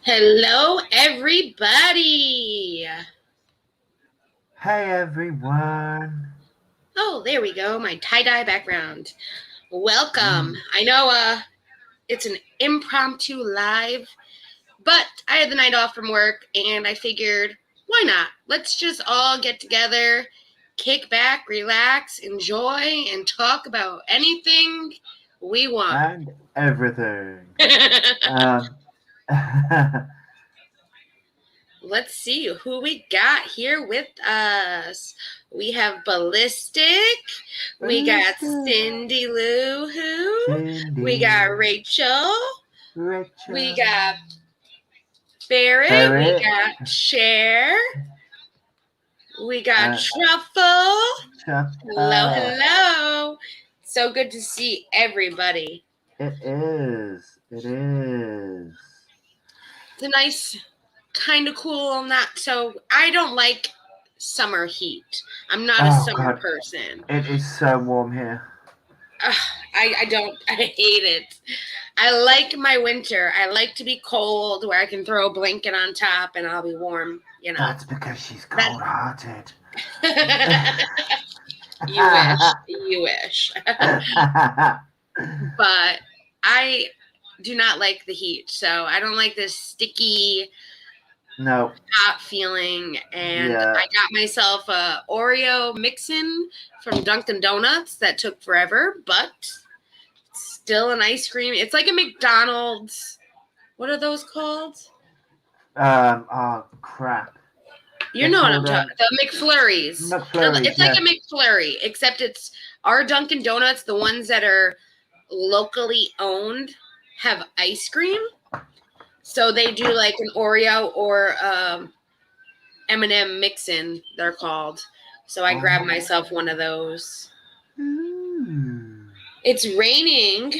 Hello, everybody. Hey everyone. Oh, there we go. My tie-dye background. Welcome. Mm. I know it's an impromptu live, but I had the night off from work and I figured, why not? Let's just all get together, kick back, relax, enjoy, and talk about anything we want. And everything. Um, Let's see who we got here with us. We have Ballistic. We got Ballistic, Cyndi Lou Who. We got Cindy, Rachel. We Rachel, got Barrett. We Barrett, got Cher. We got uh, Truffle. shut Hello, up. hello. So good to see everybody. It is. It is. It's a nice, kind of cool, not so. I don't like summer heat. I'm not a Oh summer God, person. it is so warm here. I don't. I hate it. I like my winter. I like to be cold where I can throw a blanket on top and I'll be warm. That's because she's That. cold-hearted. You wish. You wish. But I do not like the heat. So I don't like this sticky, No. hot feeling. And Yeah. I got myself a Oreo mix-in from Dunkin' Donuts that took forever, but still an ice cream. It's like a McDonald's. What are those called? Oh crap. You They're know what I'm called talking. The McFlurries. McFlurries. It's like Yeah. a McFlurry, except it's our Dunkin' Donuts. The ones that are locally owned have ice cream, so they do like an Oreo or M&M mix-in. They're called. So I grabbed myself one of those. Ooh. It's raining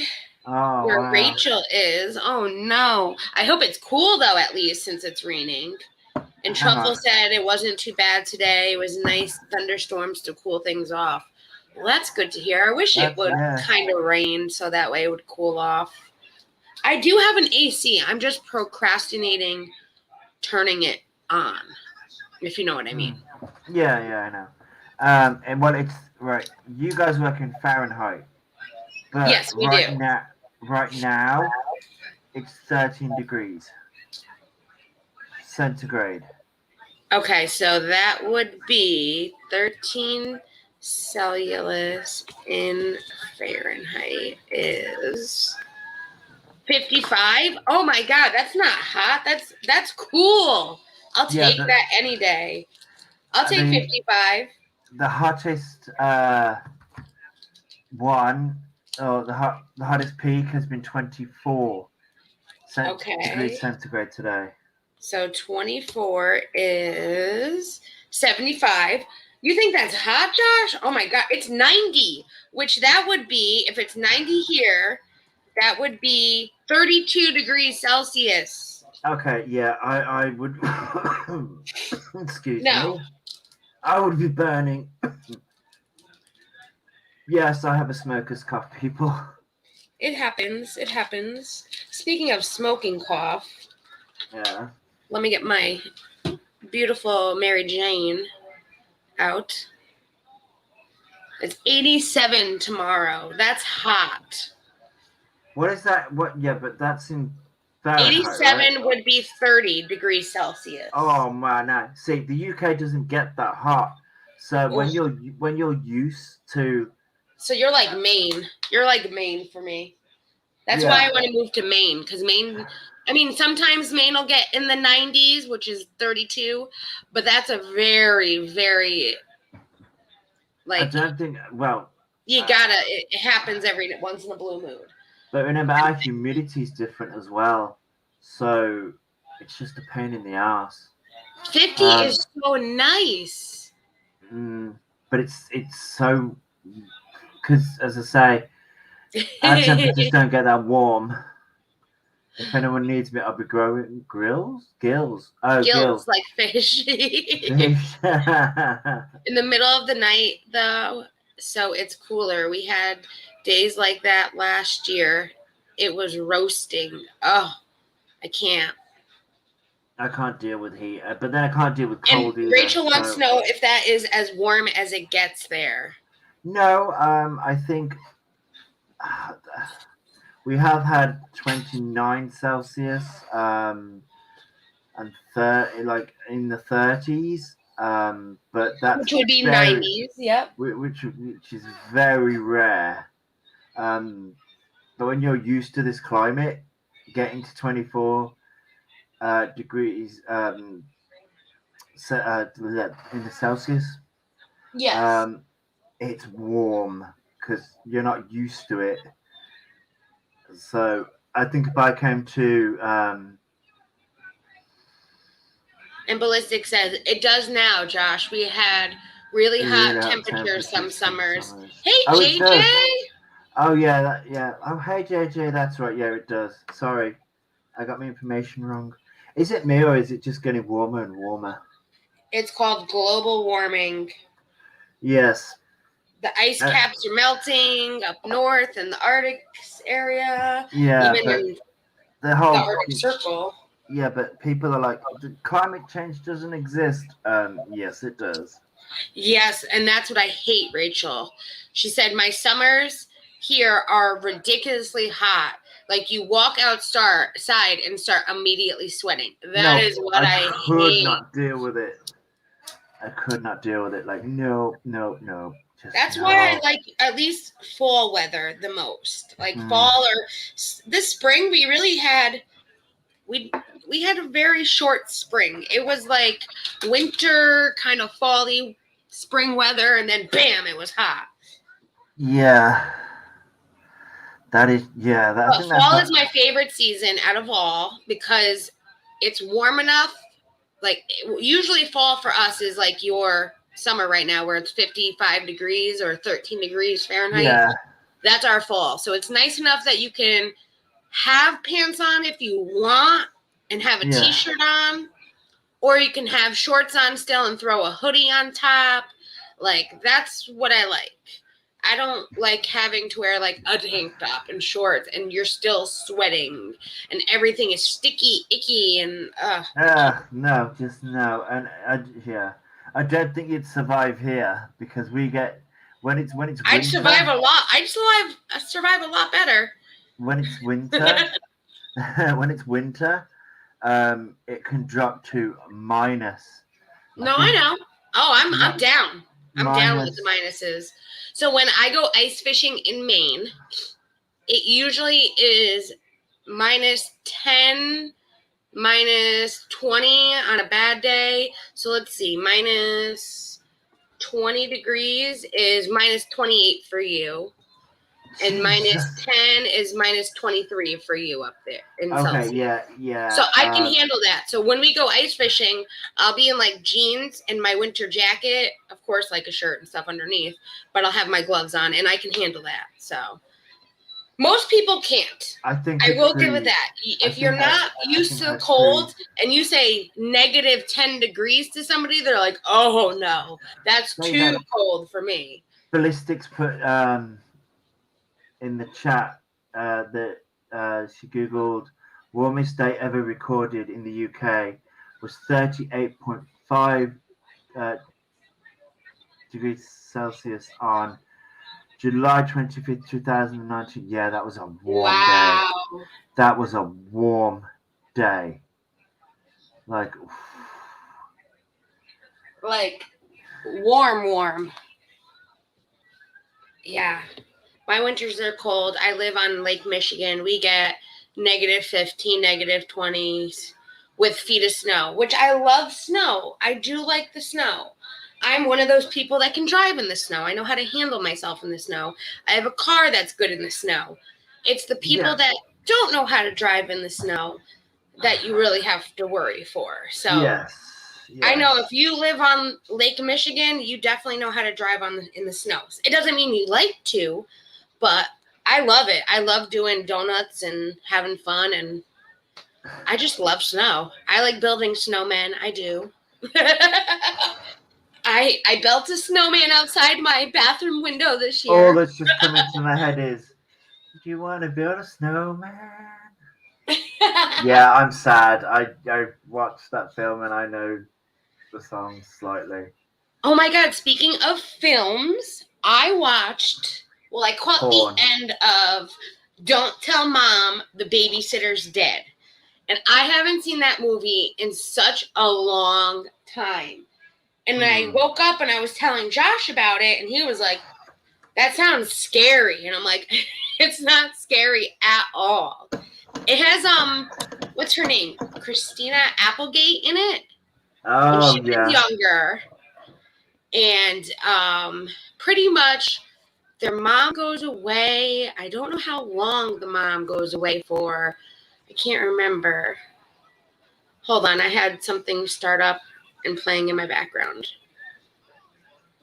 Oh where wow. Rachel is. Oh no! I hope it's cool though, at least since it's raining. And Truffle said it wasn't too bad today. It was nice thunderstorms to cool things off. Well, that's good to hear. I wish it That's would yeah. kind of rain so that way it would cool off. I do have an AC. I'm just procrastinating turning it on, if you know what I mean. Yeah, I know. And well, it's right. You guys work in Fahrenheit, but Yes, we do. right now, it's 13 degrees centigrade. Okay, so that would be 13 Celsius in Fahrenheit is 55. Oh my god, that's not hot. That's cool. I'll Yeah, take that any day. I'll take the 55. the hottest one, or the hottest peak has been 24 degrees Okay. centigrade today. So 24 is 75. You think that's hot, Josh? Oh my god, it's 90, which that would be, if it's 90 here, that would be 32 degrees Celsius. Okay, yeah, I would. Excuse No, me. I would be burning. Yes, I have a smoker's cough, people. it happens. It happens. Speaking of smoking cough, Yeah. let me get my beautiful Mary Jane out. It's 87 tomorrow. That's hot. What is that? What? Yeah, but that's in Fahrenheit, right? 87 would be 30 degrees Celsius. Oh man, no. See, the UK doesn't get that hot. So Oof. when you're used to, So you're like Maine. You're like Maine for me. That's why yeah, I want to move to Maine, because Maine, I mean, sometimes Maine will get in the 90s, which is 32, but that's a very, very, I like, don't think. Well, you gotta, it happens every once in a blue moon. but remember, our humidity is different as well. So it's just a pain in the ass. 50 Um, is so nice. but it's so because as I say, our temperatures don't get that warm. If anyone needs me, I'll be growing gills. Oh, Gills gills. like fish. Fish. In the middle of the night, though, so it's cooler. We had days like that last year. It was roasting. Oh, I can't. I can't deal with heat, but then I can't deal with And cold either. Rachel wants So to know if that is as warm as it gets there. no, I think we have had 29 Celsius, and like in the 30s, but that's Which would be very 90s, yep. which is very rare. But when you're used to this climate, getting to 24 degrees in the Celsius, Yes. it's warm because you're not used to it. So I think if I came to And Ballistic says, it does now, Josh. We had really hot temperatures some summers. Hey, oh, JJ! it does. Oh yeah, yeah. Oh hey JJ, that's right. Yeah, it does. Sorry, I got my information wrong. Is it me or is it just getting warmer and warmer? It's called global warming. Yes. The ice caps are melting up north in the Arctic area. Yeah, even in the whole Arctic Circle. Yeah, but people are like, climate change doesn't exist. Yes, it does. Yes, and that's what I hate, Rachel. She said, my summers here are ridiculously hot. Like you walk outside and start immediately sweating. That is what I could hate. not deal with it. I could not deal with it. Like, no. That's why I like at least fall weather the most. Like fall or this spring, we really had we had a very short spring. It was like winter, kind of fall-y spring weather, and then bam, it was hot. Yeah. That is, yeah. Fall is my favorite season out of all because it's warm enough. Like usually fall for us is like your summer right now where it's 55 degrees or 13 degrees Fahrenheit. Yeah. That's our fall. So it's nice enough that you can have pants on if you want and have a t-shirt on, or you can have shorts on still and throw a hoodie on top. Like that's what I like. I don't like having to wear like a tank top and shorts and you're still sweating and everything is sticky, icky, and no, just no. And I don't think you'd survive here because we get when it's winter. I'd survive a lot. I'd survive a lot better. When it's winter, it can drop to minus. No, I know. Oh, I'm down. I'm down with the minuses. So when I go ice fishing in Maine, it usually is -10, -20 on a bad day. So let's see, -20 degrees is -28 for you. And -10 is -23 for you up there in Celsius. Yeah. So I can handle that. So when we go ice fishing, I'll be in like jeans and my winter jacket, of course, like a shirt and stuff underneath, but I'll have my gloves on and I can handle that. So most people can't. I will give it that. If you're not used to the cold and you say -10 degrees to somebody, they're like, oh no, that's too cold for me. Ballistics put in the chat that she googled warmest day ever recorded in the UK was 38.5 degrees Celsius on July 25th, 2019. Yeah, that was a warm day. That was a warm day. Like warm. Yeah. My winters are cold. I live on Lake Michigan. We get -15, -20s with feet of snow, which I love snow. I do like the snow. I'm one of those people that can drive in the snow. I know how to handle myself in the snow. I have a car that's good in the snow. It's the people that don't know how to drive in the snow that you really have to worry for. So I know if you live on Lake Michigan, you definitely know how to drive in the snow. It doesn't mean you like to, but I love it. I love doing donuts and having fun, and I just love snow. I like building snowmen. I do. I built a snowman outside my bathroom window this year. All that's just coming to my head is, do you want to build a snowman? Yeah, I'm sad. I watched that film and I know the songs slightly. Oh my God, speaking of films, I caught Porn. the end of Don't Tell Mom the Babysitter's Dead. And I haven't seen that movie in such a long time. And I woke up and I was telling Josh about it, and he was like, that sounds scary. And I'm like, it's not scary at all. It has, what's her name? Christina Applegate in it. When Oh she yeah. was younger. And pretty much their mom goes away. I don't know how long the mom goes away for. I can't remember. Hold on, I had something start up and playing in my background.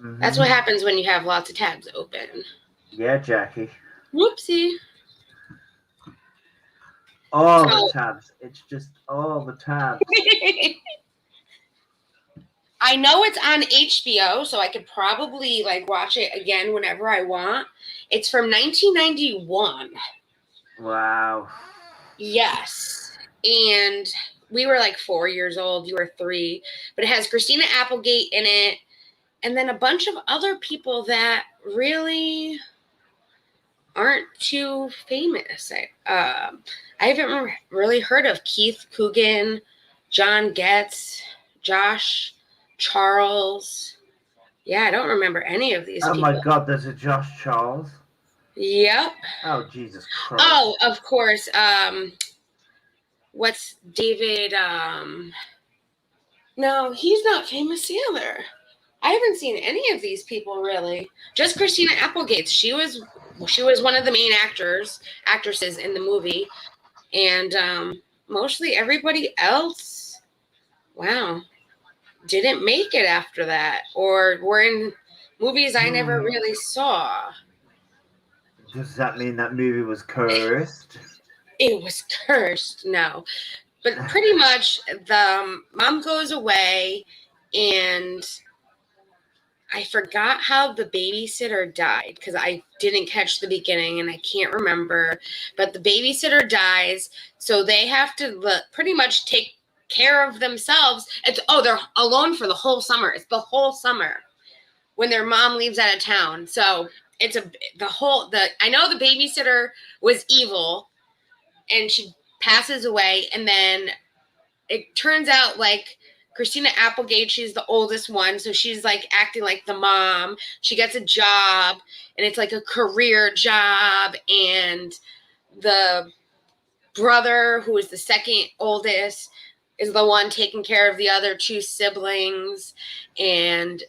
Mm-hmm. That's what happens when you have lots of tabs open. Yeah, Jackie. Whoopsie. All the tabs. It's just all the tabs. I know it's on HBO, so I could probably watch it again whenever I want. It's from 1991. Wow. Yes. And we were 4 years old. You were 3. But it has Christina Applegate in it. And then a bunch of other people that really aren't too famous. I haven't really heard of Keith Coogan, John Getz, Josh Charles. Yeah, I don't remember any of these people. Oh my God, there's a Josh Charles. Yep. Oh, Jesus Christ. Oh, of course. What's David? No, he's not famous either. I haven't seen any of these people really. Just Christina Applegate. She was one of the main actresses in the movie, and mostly everybody else, wow, didn't make it after that, or were in movies I never really saw. Does that mean that movie was cursed? It was cursed, no. But pretty much the mom goes away, and I forgot how the babysitter died because I didn't catch the beginning and I can't remember. But the babysitter dies, so they have to pretty much take care of themselves. They're alone for the whole summer. It's the whole summer when their mom leaves out of town. So it's I know the babysitter was evil and she passes away, and then it turns out Christina Applegate, she's the oldest one, so she's acting like the mom. She gets a job, and it's a career job, and the brother, who is the second oldest, is the one taking care of the other 2 siblings. And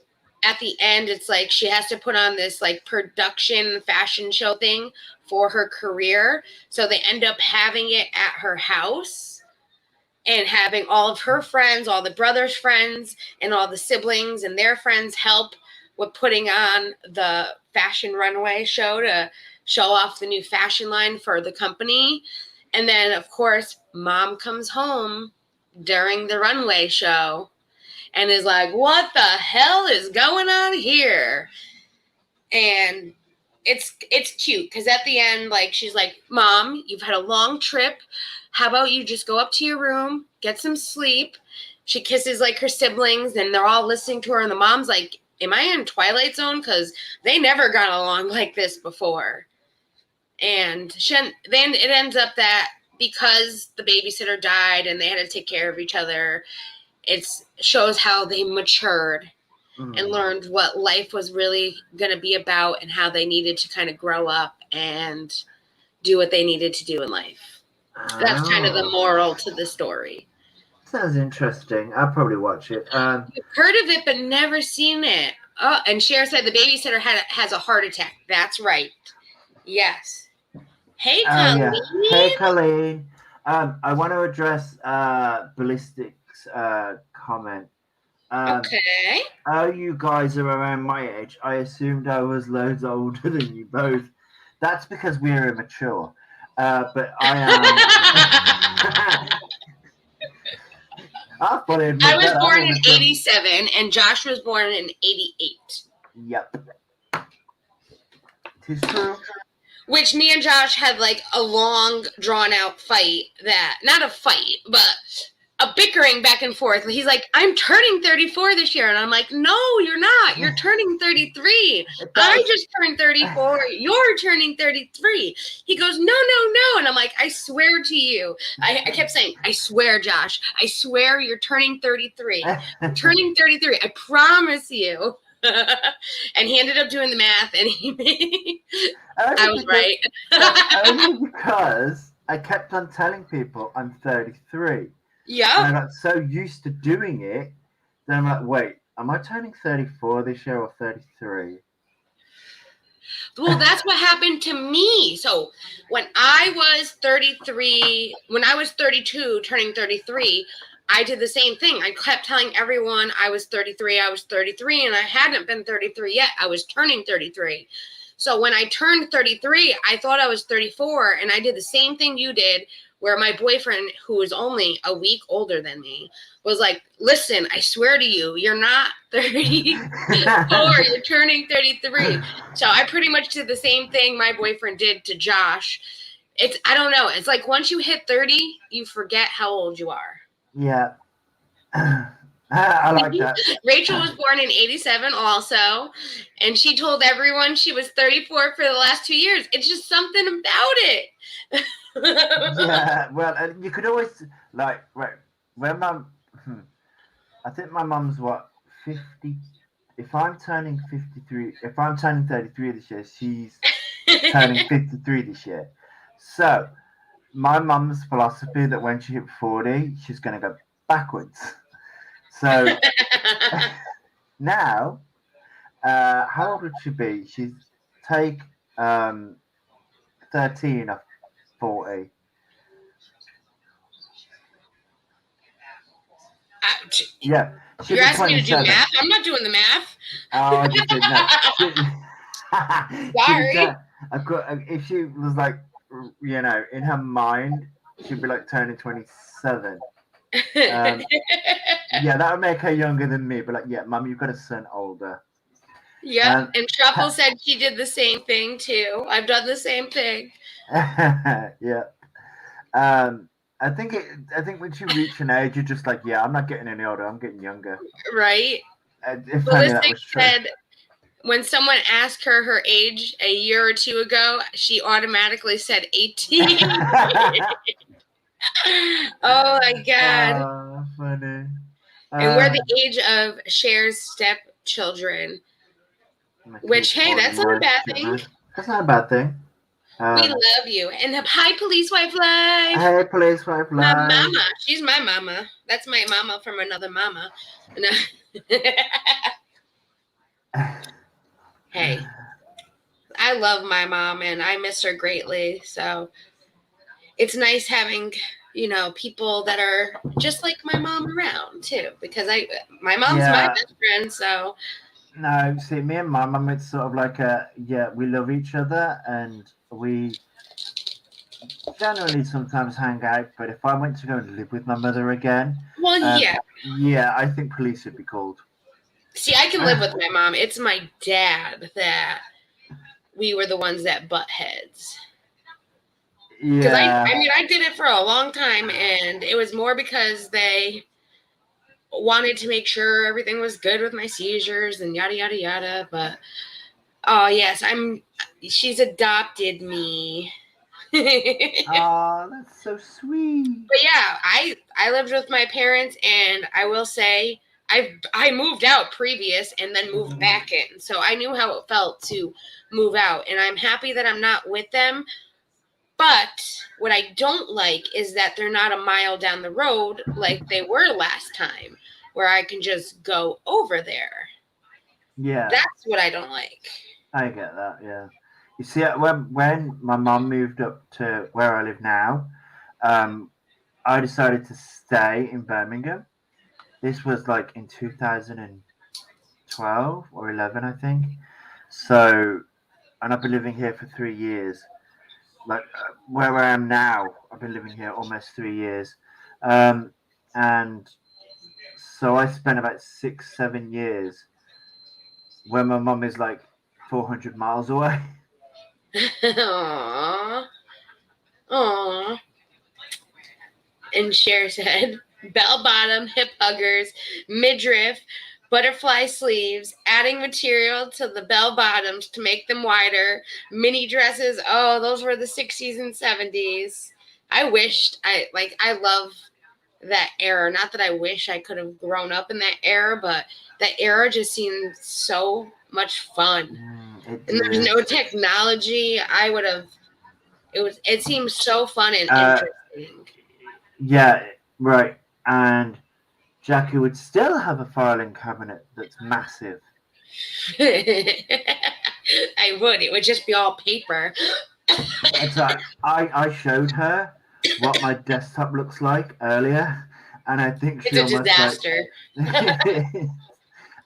at the end, it's she has to put on this production fashion show thing for her career. So they end up having it at her house and having all of her friends, all the brothers' friends, and all the siblings and their friends help with putting on the fashion runway show to show off the new fashion line for the company. And then, of course, mom comes home during the runway show and is like, what the hell is going on here? And it's cute because at the end, she's like, Mom, you've had a long trip. How about you just go up to your room, get some sleep? She kisses her siblings, and they're all listening to her. And the mom's like, am I in Twilight Zone? Because they never got along like this before. And then it ends up that because the babysitter died and they had to take care of each other, it shows how they matured and learned what life was really going to be about and how they needed to kind of grow up and do what they needed to do in life. That's kind of the moral to the story. Sounds interesting. I'll probably watch it. You've heard of it, but never seen it. Oh, and Cher said the babysitter has a heart attack. That's right. Yes. Hey, Colleen. Yeah. Hey, Colleen. I want to address Ballistic's comment. Okay. Oh, you guys are around my age. I assumed I was loads older than you both. That's because we're immature. But I am. I was born in 87, and Josh was born in 88. Yep. It's true. which me and Josh had like a long drawn out fight not a fight, but a bickering back and forth. He's like, I'm turning 34 this year. And I'm like, no, you're not. You're turning 33. I just turned 34. You're turning 33. He goes, no, no, no. And I'm like, I swear to you. I kept saying, I swear, Josh. I swear you're turning 33. You're turning 33. I promise you. And he ended up doing the math and I was right. Only because I kept on telling people I'm 33. Yeah. And I got so used to doing it that I'm like, wait, am I turning 34 this year or 33? Well, that's what happened to me. So when I was 33, when I was 32, turning 33, I did the same thing. I kept telling everyone I was 33, and I hadn't been 33 yet. I was turning 33. So when I turned 33, I thought I was 34, and I did the same thing you did, where my boyfriend, who was only a week older than me, was like, listen, I swear to you, you're not 34, you're turning 33. So I pretty much did the same thing my boyfriend did to Josh. I don't know. It's like once you hit 30, you forget how old you are. Yeah. I like that. Rachel was born in 87 also, and she told everyone she was 34 for the last 2 years. It's just something about it. Yeah, well, you could always, like, right, when I think my mum's what, 50, if I'm turning 53, if I'm turning 33 this year, she's turning 53 this year. So, my mum's philosophy that when she hit 40, she's going to go backwards. So, now, how old would she be? She's take 13 of 40. Yeah. You're asking me to do math? I'm not doing the math. Oh, I just didn't know. Sorry. If she was like, you know, in her mind, she'd be like turning 27. Yeah, that would make her younger than me. But like, yeah, Mum, you've got a son older. Yeah, and Truffle said she did the same thing too. I've done the same thing. Yeah. I think once you reach an age, you're just like, yeah, I'm not getting any older. I'm getting younger. Right. If only that was true. Said when someone asked her age a year or two ago, she automatically said 18. Oh my God. Oh, funny. And we're the age of Cher's stepchildren. Which, hey, that's not a bad thing. That's not a bad thing. We love you. And hi, Police Wife Life. Hey, Police Wife Life. My mama. She's my mama. That's my mama from another mama. Hey, I love my mom and I miss her greatly. So it's nice having, you know, people that are just like my mom around too, because my mom's my best friend. So no, see, me and my mum, it's sort of like we love each other and we generally sometimes hang out. But if I went to go and live with my mother again, yeah, I think police would be called. See, I can live with my mom. It's my dad that we were the ones that butt heads. Because I did it for a long time, and it was more because they wanted to make sure everything was good with my seizures and yada yada yada. But oh yes, she's adopted me. Oh, that's so sweet. But yeah, I lived with my parents, and I will say I moved out previous and then moved back in, so I knew how it felt to move out, and I'm happy that I'm not with them. But what I don't like is that they're not a mile down the road like they were last time, where I can just go over there. Yeah, that's what I don't like. I get that. Yeah. You see, when my mum moved up to where I live now, I decided to stay in Birmingham. This was like in 2012 or 11, I think. So, and I've been living here for 3 years. Like where I am now, I've been living here almost 3 years. And so I spent about 6-7 years where my mum is like 400 miles away. Aww. Aww. And Cher said, bell bottom, hip huggers, midriff, butterfly sleeves, adding material to the bell bottoms to make them wider, mini dresses. Oh, those were the 60s and 70s. I love that era. Not that I wish I could have grown up in that era, but that era just seemed so much fun. And there's no technology. It seemed so fun and interesting. Yeah, right. And Jackie would still have a filing cabinet that's massive. I would. It would just be all paper. It's like I showed her what my desktop looks like earlier, and I think she it's a almost disaster.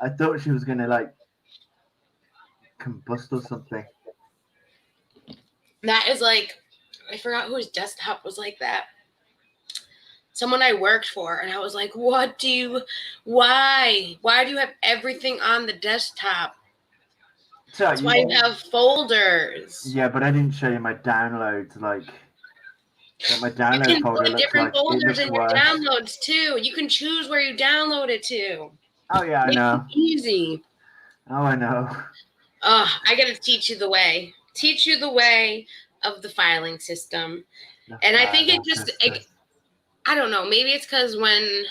I thought she was gonna like combust or something. That is like, I forgot whose desktop was like that. Someone I worked for, and I was like, why do you have everything on the desktop? So That's why you have folders. Yeah, but I didn't show you my downloads, like what my download you can folder put looks different like. folders in your downloads too. You can choose where you download it to. Oh yeah, I know. Easy. Oh, I know. I gotta teach you the way. Teach you the way of the filing system. And I think I don't know, maybe it's because when,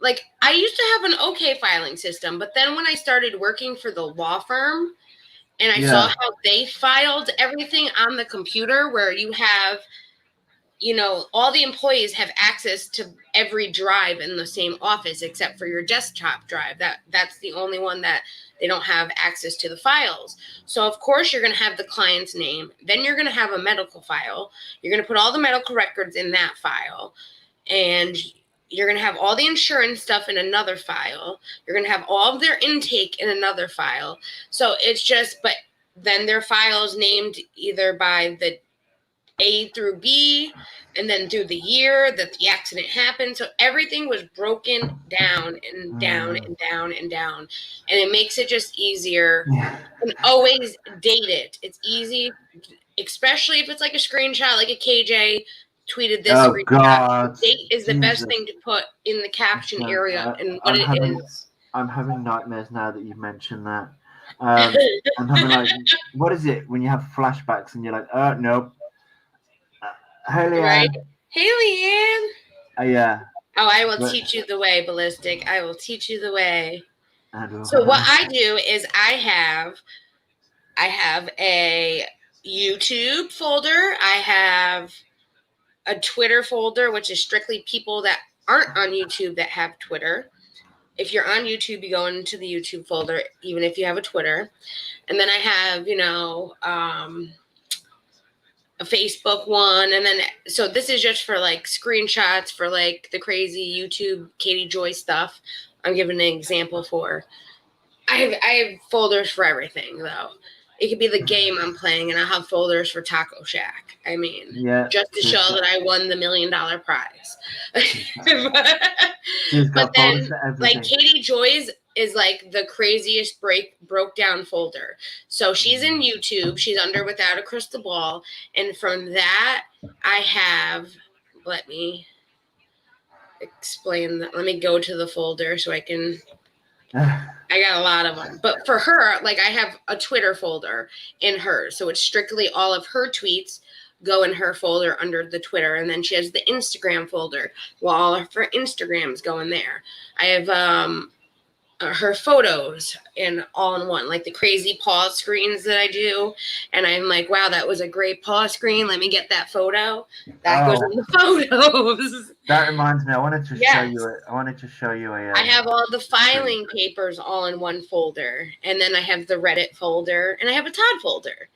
like, I used to have an okay filing system, but then when I started working for the law firm and I saw how they filed everything on the computer, where you have, all the employees have access to every drive in the same office except for your desktop drive. That's the only one that they don't have access to the files. So of course you're going to have the client's name. Then you're going to have a medical file. You're going to put all the medical records in that file. And you're going to have all the insurance stuff in another file. You're going to have all of their intake in another file. So it's just, but then their files named either by the A through B, and then through the year that the accident happened. So everything was broken down and down and down and down. And it makes it just easier. And always date it. It's easy, especially if it's like a screenshot, like a KJ tweeted this screenshot. God. The date is the best thing to put in the caption area and what it is. I'm having nightmares now that you've mentioned that. I'm having like, what is it when you have flashbacks and you're like, oh, nope. Hey, Leanne. Right? Hey, Leanne. Yeah. Oh, I will teach you the way, Ballistic. I will teach you the way. So what I do is I have a YouTube folder. I have a Twitter folder, which is strictly people that aren't on YouTube that have Twitter. If you're on YouTube, you go into the YouTube folder, even if you have a Twitter. And then I have, a Facebook one. And then, so this is just for like screenshots for like the crazy YouTube Katie Joy stuff. I'm giving an example for. I have folders for everything though. It could be the game I'm playing, and I have folders for Taco Shack. I mean, just to show that I won the $1 million prize. But then, like Katie Joy's is like the craziest broke down folder. So she's in YouTube. She's under Without a Crystal Ball, and from that I have. Let me explain that. Let me go to the folder so I can. I got a lot of them. But for her, like I have a Twitter folder in hers. So it's strictly all of her tweets go in her folder under the Twitter. And then she has the Instagram folder. Well, all of her Instagrams go in there. I have her photos in all in one, like the crazy pause screens that I do. And I'm like, wow, that was a great pause screen. Let me get that photo. That goes in the photos. That reminds me, I wanted to show you a. I have all the filing papers all in one folder, and then I have the Reddit folder, and I have a Todd folder.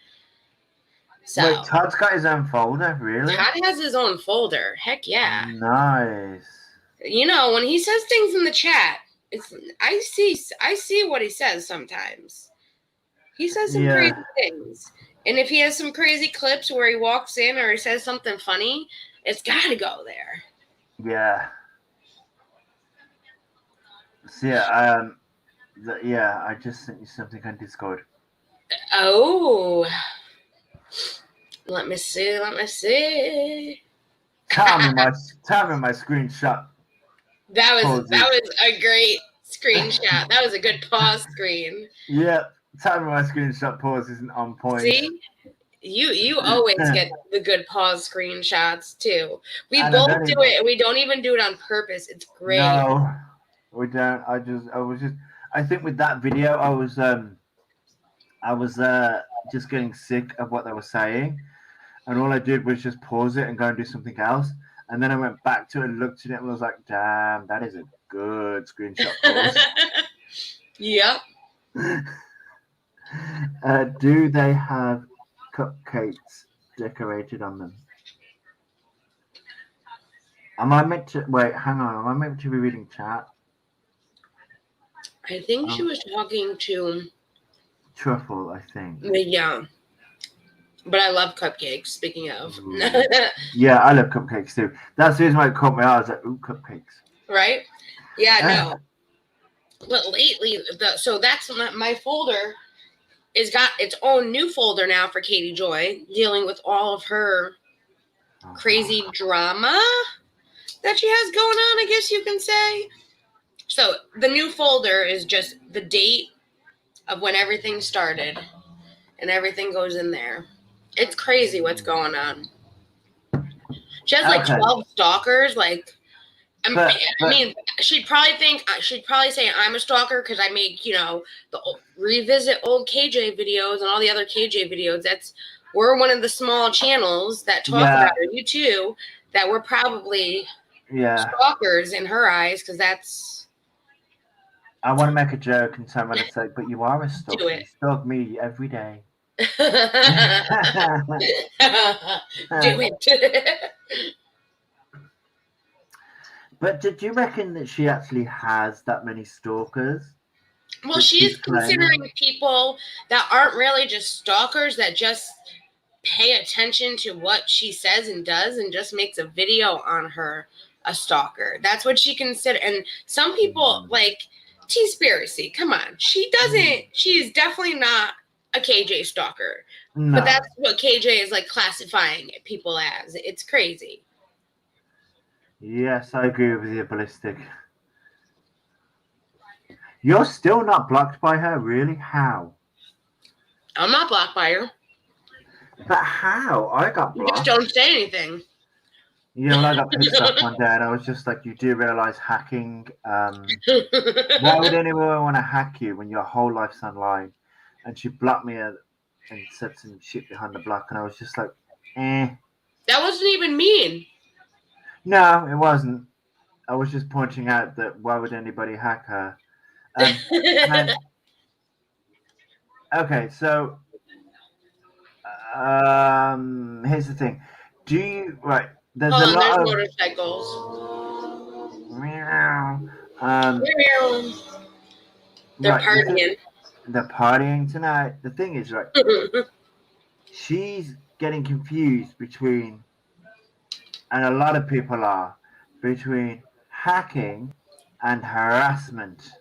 So wait, Todd's got his own folder, really? Todd has his own folder. Heck yeah! Nice. When he says things in the chat, I see what he says sometimes. He says some crazy things, and if he has some crazy clips where he walks in or he says something funny, it's got to go there. Yeah. So yeah, I just sent you something on Discord. Oh. Let me see. Let me see. Tell me my screenshot. That poses. was a great screenshot. That was a good pause screen. Yeah, tell me my screenshot pause isn't on point. See, you always get the good pause screenshots too. We And both do it, and we don't even do it on purpose. It's great. No, we don't. I think with that video, I was just getting sick of what they were saying, and all I did was just pause it and go and do something else. And then I went back to it and looked at it and was like, damn, that is a good screenshot pause. Yep. Do they have cupcakes decorated on them? Am I meant to wait? Hang on. Am I meant to be reading chat? I think she was talking to Truffle, I think. Yeah. But I love cupcakes, speaking of. Yeah, I love cupcakes too. That's the reason why it caught my eye. I was like, ooh, cupcakes. Right? Yeah, no. But lately, so that's my folder is got its own new folder now for Katie Joy, dealing with all of her crazy drama that she has going on, I guess you can say. So the new folder is just the date of when everything started, and everything goes in there. It's crazy what's going on. She has like 12 stalkers. Like, I mean, she'd probably say I'm a stalker because I make, revisit old KJ videos and all the other KJ videos. We're one of the small channels that talk about her. You too, that we're probably stalkers in her eyes because that's. I want to make a joke and someone would say, but you are a stalker. Do it. You stalk me every day. Do it. But did you reckon that she actually has that many stalkers? Well, she's considering people that aren't really just stalkers, that just pay attention to what she says and does and just makes a video on her a stalker. That's what she considers. And some people like T-Spiracy. Come on. She's definitely not a KJ stalker. No. But that's what KJ is like classifying people as. It's crazy. Yes, I agree with you, Ballistic. You're still not blocked by her, really? How? I'm not blocked by her. But how? I got blocked. You just don't say anything. Yeah, well, I got pissed off one day, and I was just like, you do realize hacking, why would anyone want to hack you when your whole life's online? And she blocked me and said some shit behind the block, and I was just like, eh. That wasn't even mean. No, it wasn't. I was just pointing out that why would anybody hack her? Okay, so here's the thing. There's a lot of motorcycles. They're partying. They're partying tonight. The thing is, she's getting confused between, and a lot of people are, between hacking and harassment.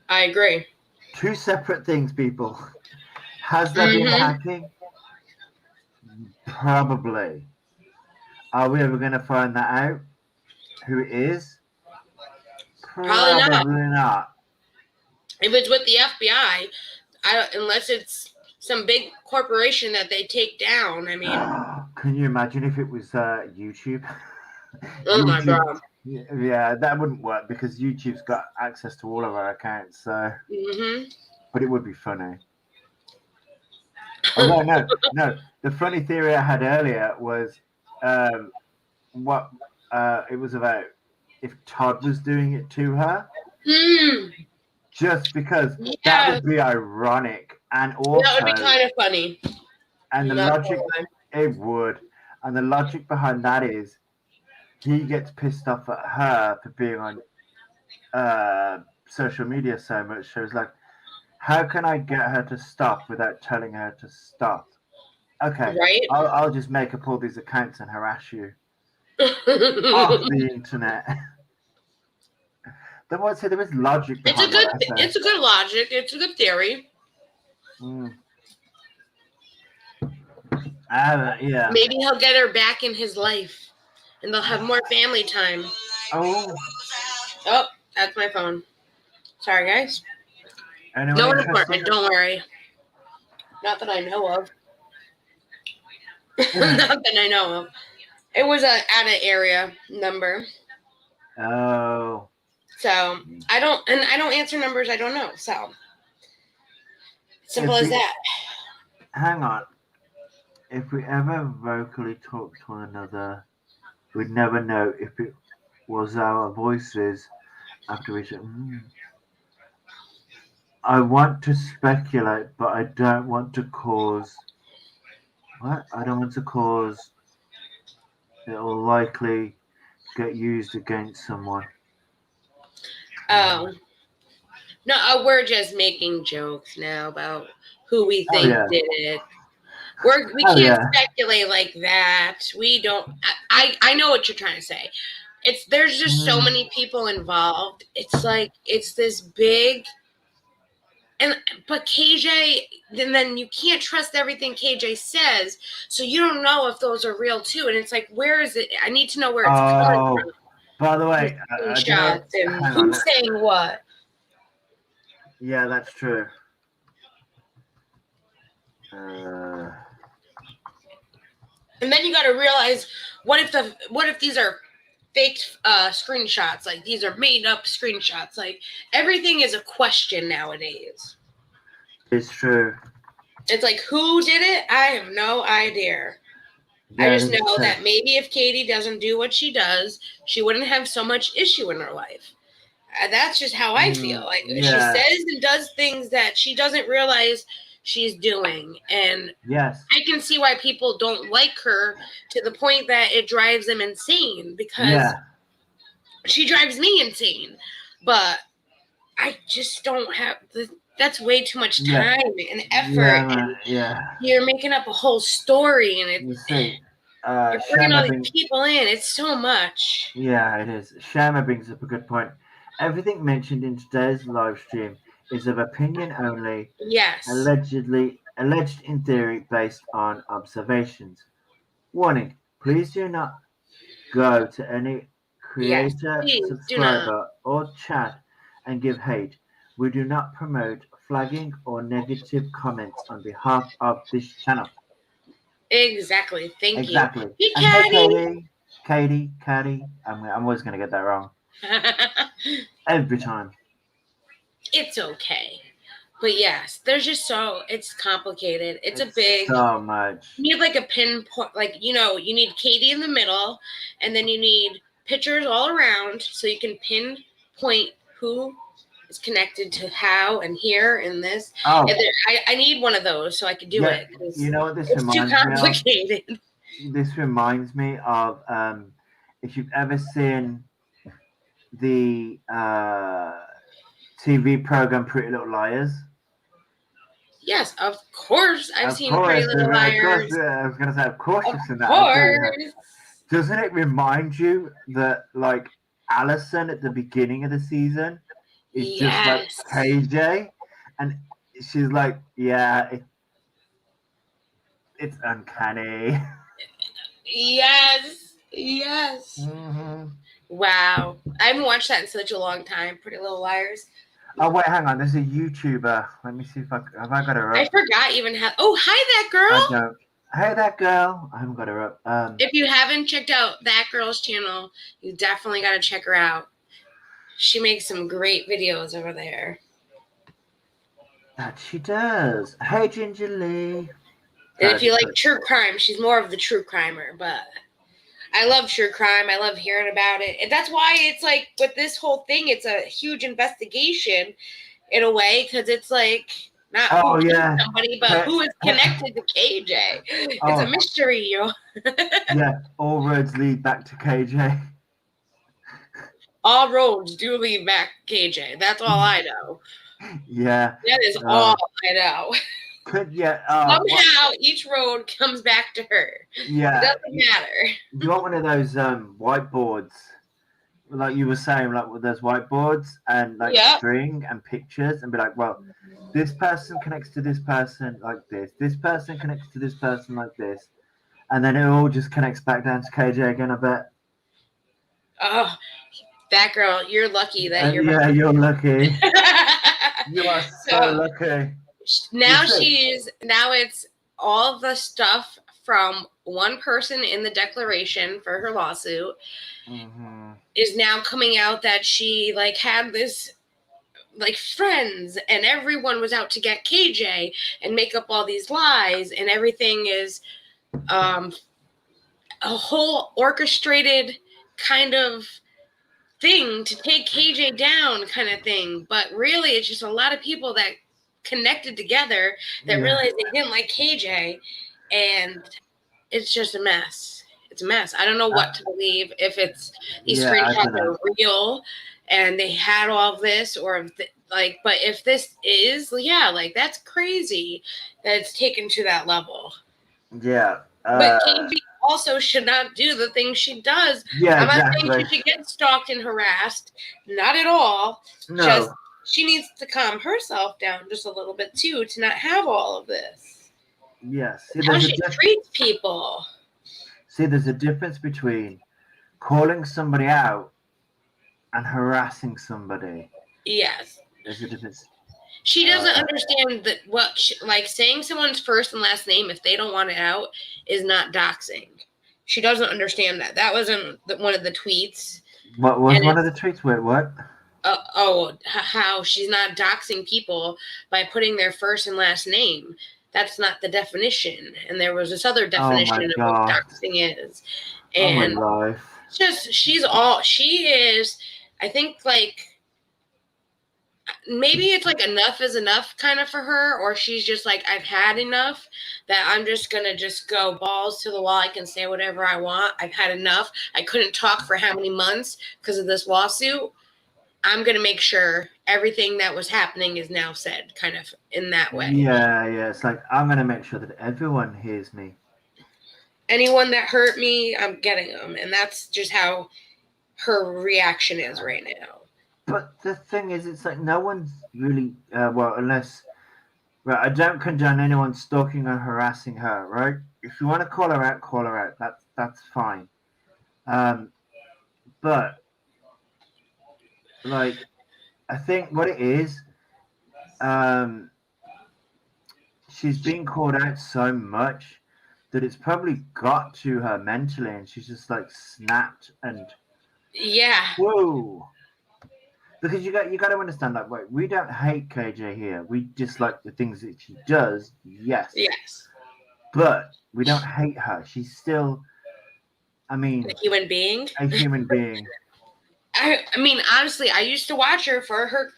I agree. Two separate things, people. Has there been hacking? Probably. Are we ever going to find that out? Who it is? Probably not. If it's with the FBI, unless it's some big corporation that they take down, I mean. Can you imagine if it was YouTube? Oh my God. Yeah, that wouldn't work because YouTube's got access to all of our accounts. So, but it would be funny. Oh no. The funny theory I had earlier was what it was about if Todd was doing it to her. Just because that would be ironic and also that would be kind of funny. And the logic, it would. And the logic behind that is he gets pissed off at her for being on social media so much. So it's like, how can I get her to stop without telling her to stop? Okay, right? I'll just make up all these accounts and harass you off the internet. Then I'd say there is logic behind it's a good logic. It's a good theory. Yeah. Maybe he'll get her back in his life, and they'll have more family time. Oh. Oh, that's my phone. Sorry, guys. Anyone No interested? important. Don't worry. Not that I know of. Not that I know of. It was a out of area number. Oh. So I don't answer numbers I don't know. So simple as that. Hang on. If we ever vocally talk to one another, we'd never know if it was our voices after we said, I want to speculate, but I don't want to cause. What? I don't want to cause. It will likely get used against someone. Oh. No, we're just making jokes now about who we think did it. We can't speculate like that. We don't. I know what you're trying to say. There's just so many people involved. It's like it's this big. But KJ, and then you can't trust everything KJ says, so you don't know if those are real too. And it's like, where is it? I need to know where it's coming from. By the way, screenshots and who's saying what. Yeah, that's true. And then you got to realize, what if these are fake screenshots? Like, these are made up screenshots. Like, everything is a question nowadays. It's true. It's like, who did it? I have no idea. Yeah, I just know that maybe if Katie doesn't do what she does, she wouldn't have so much issue in her life. That's just how I feel. Like, she says and does things that she doesn't realize she's doing. And yes, I can see why people don't like her to the point that it drives them insane, because she drives me insane. But I just don't have that's way too much time and effort. You're making up a whole story, and you're bringing all these people in. It's so much. Yeah, it is. Shama brings up a good point. Everything mentioned in today's live stream is of opinion only. Yes. Alleged in theory based on observations. Warning, please do not go to any creator, subscriber, or chat and give hate. We do not promote flagging or negative comments on behalf of this channel. Exactly. Thank you. Hey, Katie. I'm always going to get that wrong. Every time. It's okay. But yes, there's just it's complicated. It's a big. So much. You need like a pinpoint, like, you need Katie in the middle, and then you need pictures all around so you can pinpoint who is connected to how and here and this. Oh. And I need one of those so I can do it. You know what this it's reminds too complicated. Me of? This reminds me of if you've ever seen the TV program Pretty Little Liars. Yes, of course. I've seen Pretty Little Liars. I was going to say, of course you've seen that. Doesn't it remind you that, like, Allison at the beginning of the season is just like KJ? And she's like, it's uncanny. Yes. Mm-hmm. Wow. I haven't watched that in such a long time, Pretty Little Liars. Oh, wait, hang on. There's a YouTuber. Let me see if have I got her up? I forgot even how. Oh, hi, that girl. I don't. Hey, that girl. I haven't got her up. If you haven't checked out that girl's channel, you definitely got to check her out. She makes some great videos over there. That she does. Hey, Ginger Lee. And if you like true crime, she's more of the true crimer, but I love true crime. I love hearing about it. And that's why it's like, with this whole thing, it's a huge investigation in a way, because it's like not who killed somebody, but who is connected to KJ. It's a mystery, Yeah, all roads lead back to KJ. All roads do lead back to KJ. That's all I know. Yeah. That is all I know. Somehow each road comes back to her. Yeah. It doesn't matter. You want one of those whiteboards, like you were saying, like with those whiteboards and like string and pictures, and be like, well, this person connects to this person like this. This person connects to this person like this. And then it all just connects back down to KJ again, I bet. Oh, that girl, you're lucky that you're Yeah, you're lucky. You are so So lucky. now You see? now it's all the stuff from one person in the declaration for her lawsuit Mm-hmm. is now coming out that she like had this like friends and everyone was out to get KJ and make up all these lies, and everything is a whole orchestrated kind of thing to take KJ down kind of thing. But really it's just a lot of people that connected together that Yeah. realized they didn't like KJ, and it's just a mess. It's a mess. I don't know what to believe, if it's these Yeah, I screenshots don't know. are real and they had all of this, or if like, but if this is, yeah, like that's crazy that it's taken to that level. Yeah. But KJ also should not do the things she does. Yeah, I'm not saying exactly. she should get stalked and harassed. Not at all. No. Just she needs to calm herself down just a little bit too, to not have all of this. Yes. How she treats people. See, there's a difference between calling somebody out and harassing somebody. Yes. There's a difference. She doesn't understand that like saying someone's first and last name if they don't want it out is not doxing. She doesn't understand that. That wasn't one of the tweets. What was one of the tweets? Wait, what? How she's not doxing people by putting their first and last name. That's not the definition. And there was this other definition of what doxing is. And oh my life. she is, I think, like, maybe it's like enough is enough kind of for her, or she's just like, I've had enough, that I'm just gonna just go balls to the wall. I can say whatever I want. I've had enough. I couldn't talk for how many months because of this lawsuit. I'm gonna make sure everything that was happening is now said, kind of in that way. Yeah. It's like, I'm gonna make sure that everyone hears me. Anyone that hurt me, I'm getting them, and that's just how her reaction is right now. But the thing is, it's like no one's really well, unless right. I don't condone anyone stalking or harassing her. Right? If you want to call her out, call her out. That's fine. But like, I think what it is, she's been called out so much that it's probably got to her mentally, and she's just like snapped and yeah. Whoa. Because you got to understand that way. We don't hate KJ here. We dislike the things that she does. Yes. But we don't hate her. She's still, I mean, a human being. A human being. I mean, honestly, I used to watch her for her.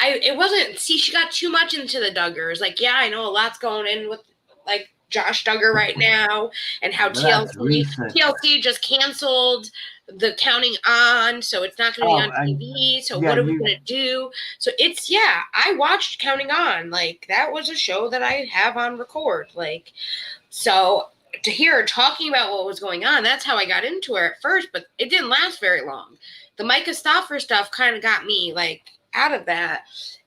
It wasn't. See, she got too much into the Duggars. Like, yeah, I know a lot's going in with like Josh Duggar right now, and how TLC just canceled the Counting On, so it's not going to be on TV. So what are we going to do? So it's, I watched Counting On. Like, that was a show that I have on record. Like, so to hear her talking about what was going on, that's how I got into her at first, but it didn't last very long. The Micah Stauffer stuff kind of got me like out of that,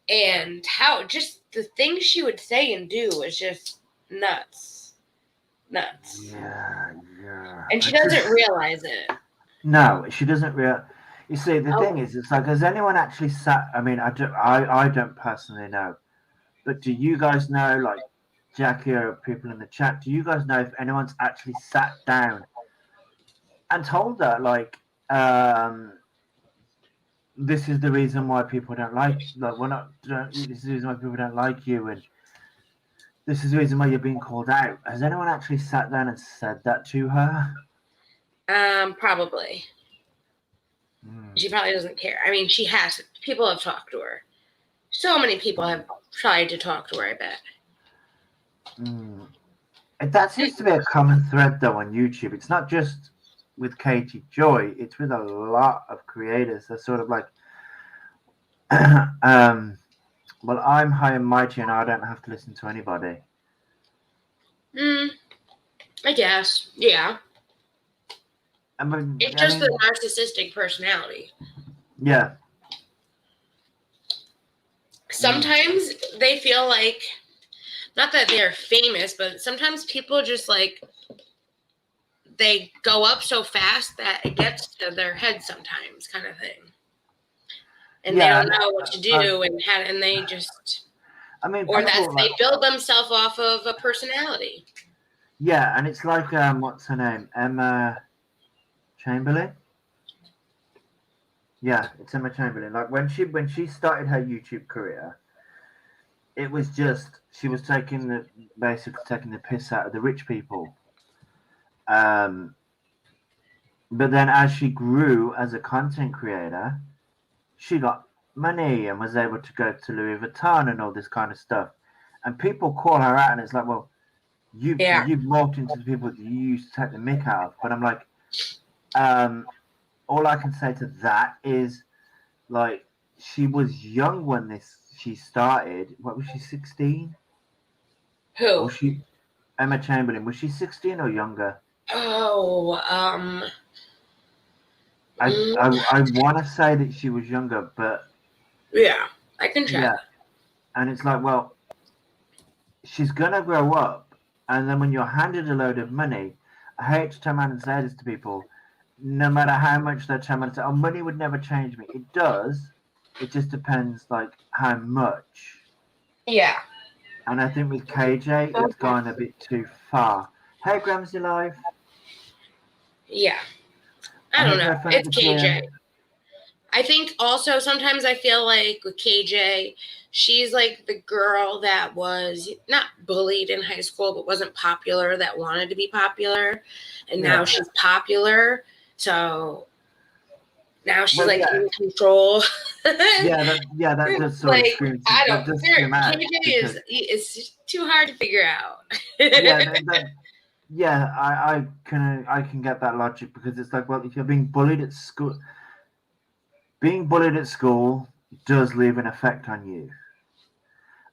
and how just the things she would say and do was just nuts. Yeah. And she doesn't realize it. No, she doesn't realize. You see, the thing is, it's like, has anyone actually sat? I mean, I don't personally know, but do you guys know, like Jackie or people in the chat? Do you guys know if anyone's actually sat down and told her, like, this is the reason why people don't like, we're not. This is the reason why people don't like you, and this is the reason why you're being called out. Has anyone actually sat down and said that to her? Probably. She probably doesn't care. I mean, she has. People have talked to her. So many people have tried to talk to her, I bet. That seems to be a common thread, though, on YouTube. It's not just with Katie Joy. It's with a lot of creators. They're sort of like, well, I'm high and mighty, and I don't have to listen to anybody. I guess, yeah. It's just the narcissistic personality. Yeah. Sometimes they feel like, not that they're famous, but sometimes people just like they go up so fast that it gets to their head sometimes, kind of thing. And they don't know what to do, and they just, I mean, or that they build themselves off of a personality. Yeah, and it's like what's her name? Emma Chamberlain. Yeah, it's Emma Chamberlain. Like when she started her YouTube career, it was just she was basically taking the piss out of the rich people. But then as she grew as a content creator, she got money and was able to go to Louis Vuitton and all this kind of stuff. And people call her out, and it's like, well, you've morphed into the people that you used to take the mick out of. But I'm like, all I can say to that is, like, she was young when she started. What was she, 16? Who? Was she Emma Chamberlain? Was she 16 or younger? Oh, I want to say that she was younger, but yeah, I can check. Yeah, and it's like, well, she's gonna grow up, and then when you're handed a load of money, I hate to turn around and say this to people. No matter how much they turn around and say, "Oh, money would never change me," it does. It just depends, like, how much. Yeah. And I think with KJ, it's gone a bit too far. Hey, Gramsy Life. Yeah. I don't know. It's KJ. I think also sometimes I feel like with KJ, she's like the girl that was not bullied in high school, but wasn't popular, that wanted to be popular. And now she's popular. So now she's in control. that does sort of scream. I don't. KJ is too hard to figure out. I can get that logic, because it's like, well, if you're being bullied at school does leave an effect on you.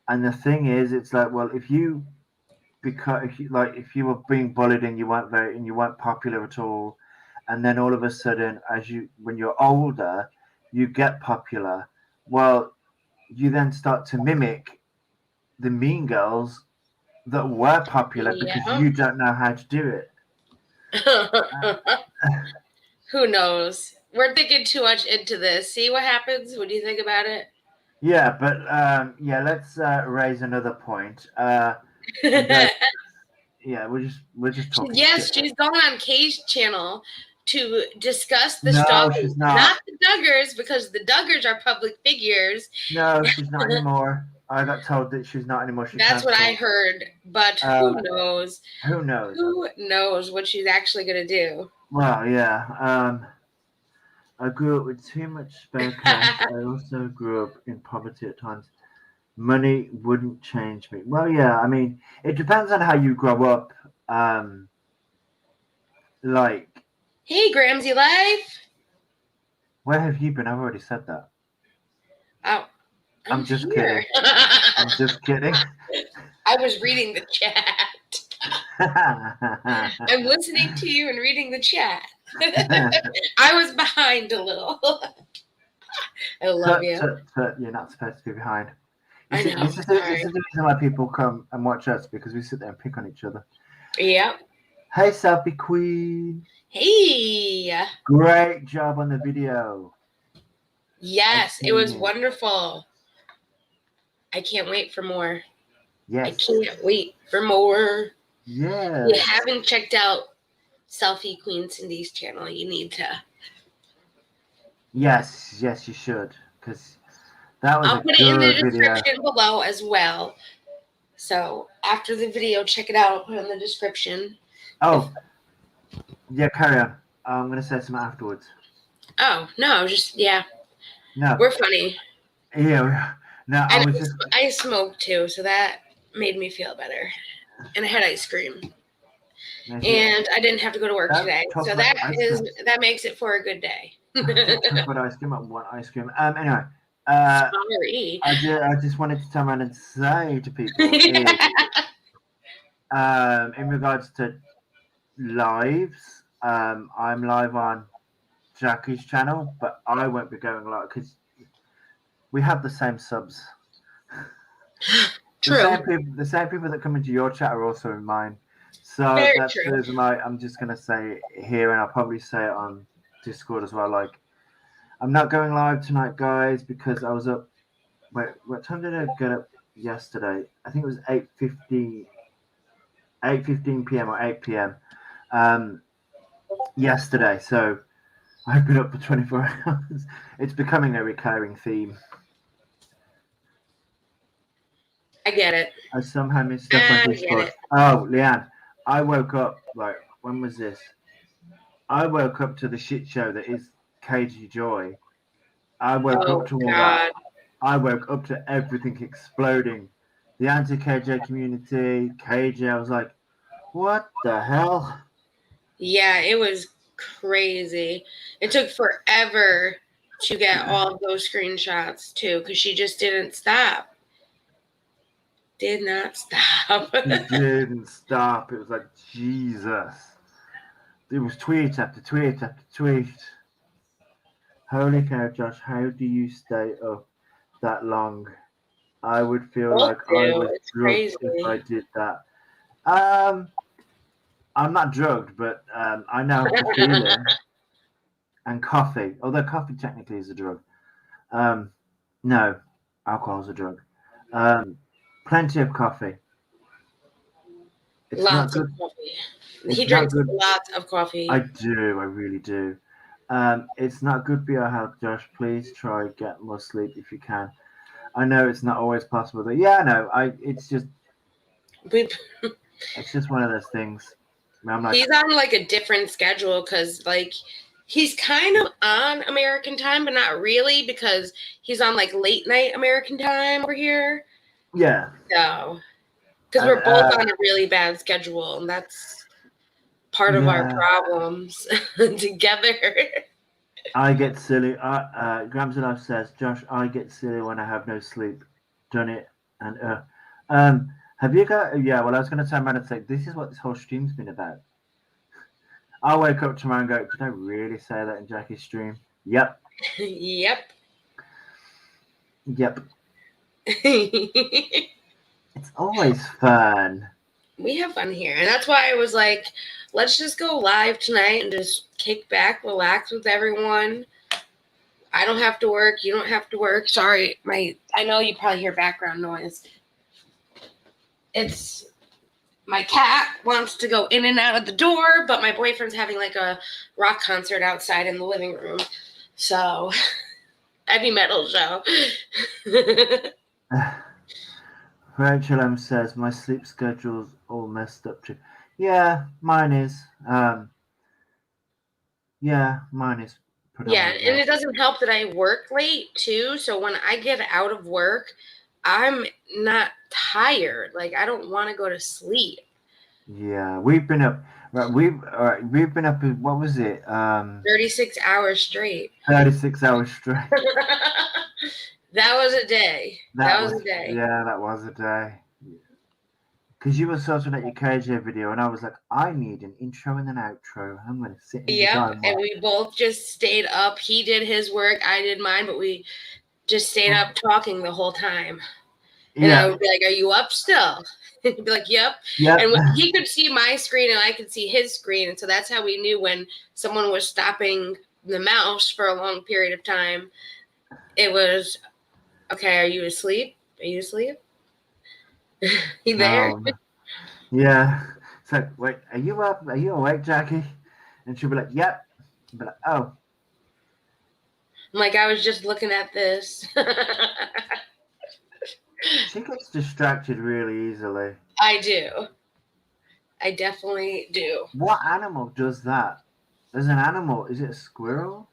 And the thing is, it's like, well, if you were being bullied and you weren't popular at all, and then all of a sudden, when you're older, you get popular, well, you then start to mimic the mean girls that were popular because you don't know how to do it. Who knows? We're thinking too much into this. See what happens. What do you think about it? Yeah, but let's raise another point. We're just talking. Yes, she's going on Kay's channel to discuss the stuff. stuff. No, she's not the Duggars, because the Duggars are public figures. No, she's not anymore. I got told that she's not anymore. That's what I heard, but who knows? Who knows? Who knows what she's actually going to do? Well, yeah. I grew up with too much spare cash. I also grew up in poverty at times. Money wouldn't change me. Well, yeah, I mean, it depends on how you grow up. Hey, Gramsy Life. Where have you been? I've already said that. Oh, I'm just kidding. I'm just kidding. I was reading the chat. I'm listening to you and reading the chat. I was behind a little. I love you. You're not supposed to be behind. I know. This is the reason why people come and watch us, because we sit there and pick on each other. Yep. Hey, Selfie Queen. Hey. Great job on the video. Yes, it was wonderful. I can't wait for more. Yes. I can't wait for more. Yeah. If you haven't checked out Selfie Queen Cyndi's channel, you need to. Yes, you should, because that was I'll put it in the description below as well. So after the video, check it out. I'll put it in the description. Oh, yeah, carry on. I'm going to say something afterwards. Oh, no, No. We're funny. Yeah, no, I smoked too, so that made me feel better. And I had ice cream. And I didn't have to go to work today. So that makes it for a good day. Chocolate ice cream. I want ice cream. Anyway. Sorry. I just wanted to turn around and say to people, in regards to lives, I'm live on Jackie's channel, but I won't be going live because we have the same subs. True. The same people that come into your chat are also in mine. So Very that's true. the reason why I'm just gonna say it here, and I'll probably say it on Discord as well. Like, I'm not going live tonight, guys, because I was up. Wait, what time did I get up yesterday? I think it was 8:15 p.m. or 8 p.m. Yesterday. So I've been up for 24 hours. It's becoming a recurring theme. I get it. I somehow missed stuff on I get Discord. it. Oh, Leanne, I woke up, like, when was this? I woke up to the shit show that is KG Joy. I woke Oh up to all that. God. I woke up to everything exploding. The anti-KJ community, KJ, I was like, what the hell? Yeah, it was crazy. It took forever to get all of those screenshots too, because she just didn't stop. Did not stop. It didn't stop. It was like, Jesus. It was tweet after tweet after tweet. Holy cow, Josh, how do you stay up that long? I would feel like I was It's drugged crazy. if I did that. I'm not drugged, but I know the feeling. And coffee, although coffee technically is a drug. No, alcohol is a drug. Plenty of coffee. It's not Lots of good. coffee. It's He not drinks good. lots of coffee. I do. I really do. It's not good for your health, Josh. Please try get more sleep if you can. I know it's not always possible. But yeah, no. It's just one of those things. I'm like, he's on like a different schedule because like he's kind of on American time, but not really because he's on like late night American time over here. yeah. So because we're both on a really bad schedule, and that's part of our problems together. I get silly. Grams Alive says, Josh, I get silly when I have no sleep. Done it. And have you got? Yeah. Well, I was going to turn around and say, this is what this whole stream's been about. I'll wake up tomorrow and go, did I really say that in Jackie's stream? Yep. Yep. It's always fun. We have fun here. And that's why I was like, let's just go live tonight and just kick back, relax with everyone. I don't have to work. You don't have to work. Sorry. I know you probably hear background noise. It's my cat wants to go in and out of the door, but my boyfriend's having like a rock concert outside in the living room. So, heavy metal show. Rachel M says, my sleep schedule's all messed up too. Yeah, mine is. Yeah, mine is. Yeah, and it doesn't help that I work late too. So when I get out of work, I'm not tired. Like I don't want to go to sleep. Yeah, we've been up. We've been up. What was it? 36 hours straight. 36 hours straight. That was a day. That was a day. Yeah, that was a day. Because you were sorting out your KJ video, and I was like, I need an intro and an outro. I'm going to sit in the time. And we both just stayed up. He did his work, I did mine, but we just stayed up talking the whole time. And I would be like, are you up still? He'd be like, yep. And he could see my screen and I could see his screen. And so that's how we knew when someone was stopping the mouse for a long period of time. It was, okay, are you asleep? Are you asleep? You there? Yeah. It's like, wait, are you up? Are you awake, Jackie? And she'll be like, yep. I'll be like, oh. I'm like, I was just looking at this. She gets distracted really easily. I do. I definitely do. What animal does that? There's an animal. Is it a squirrel?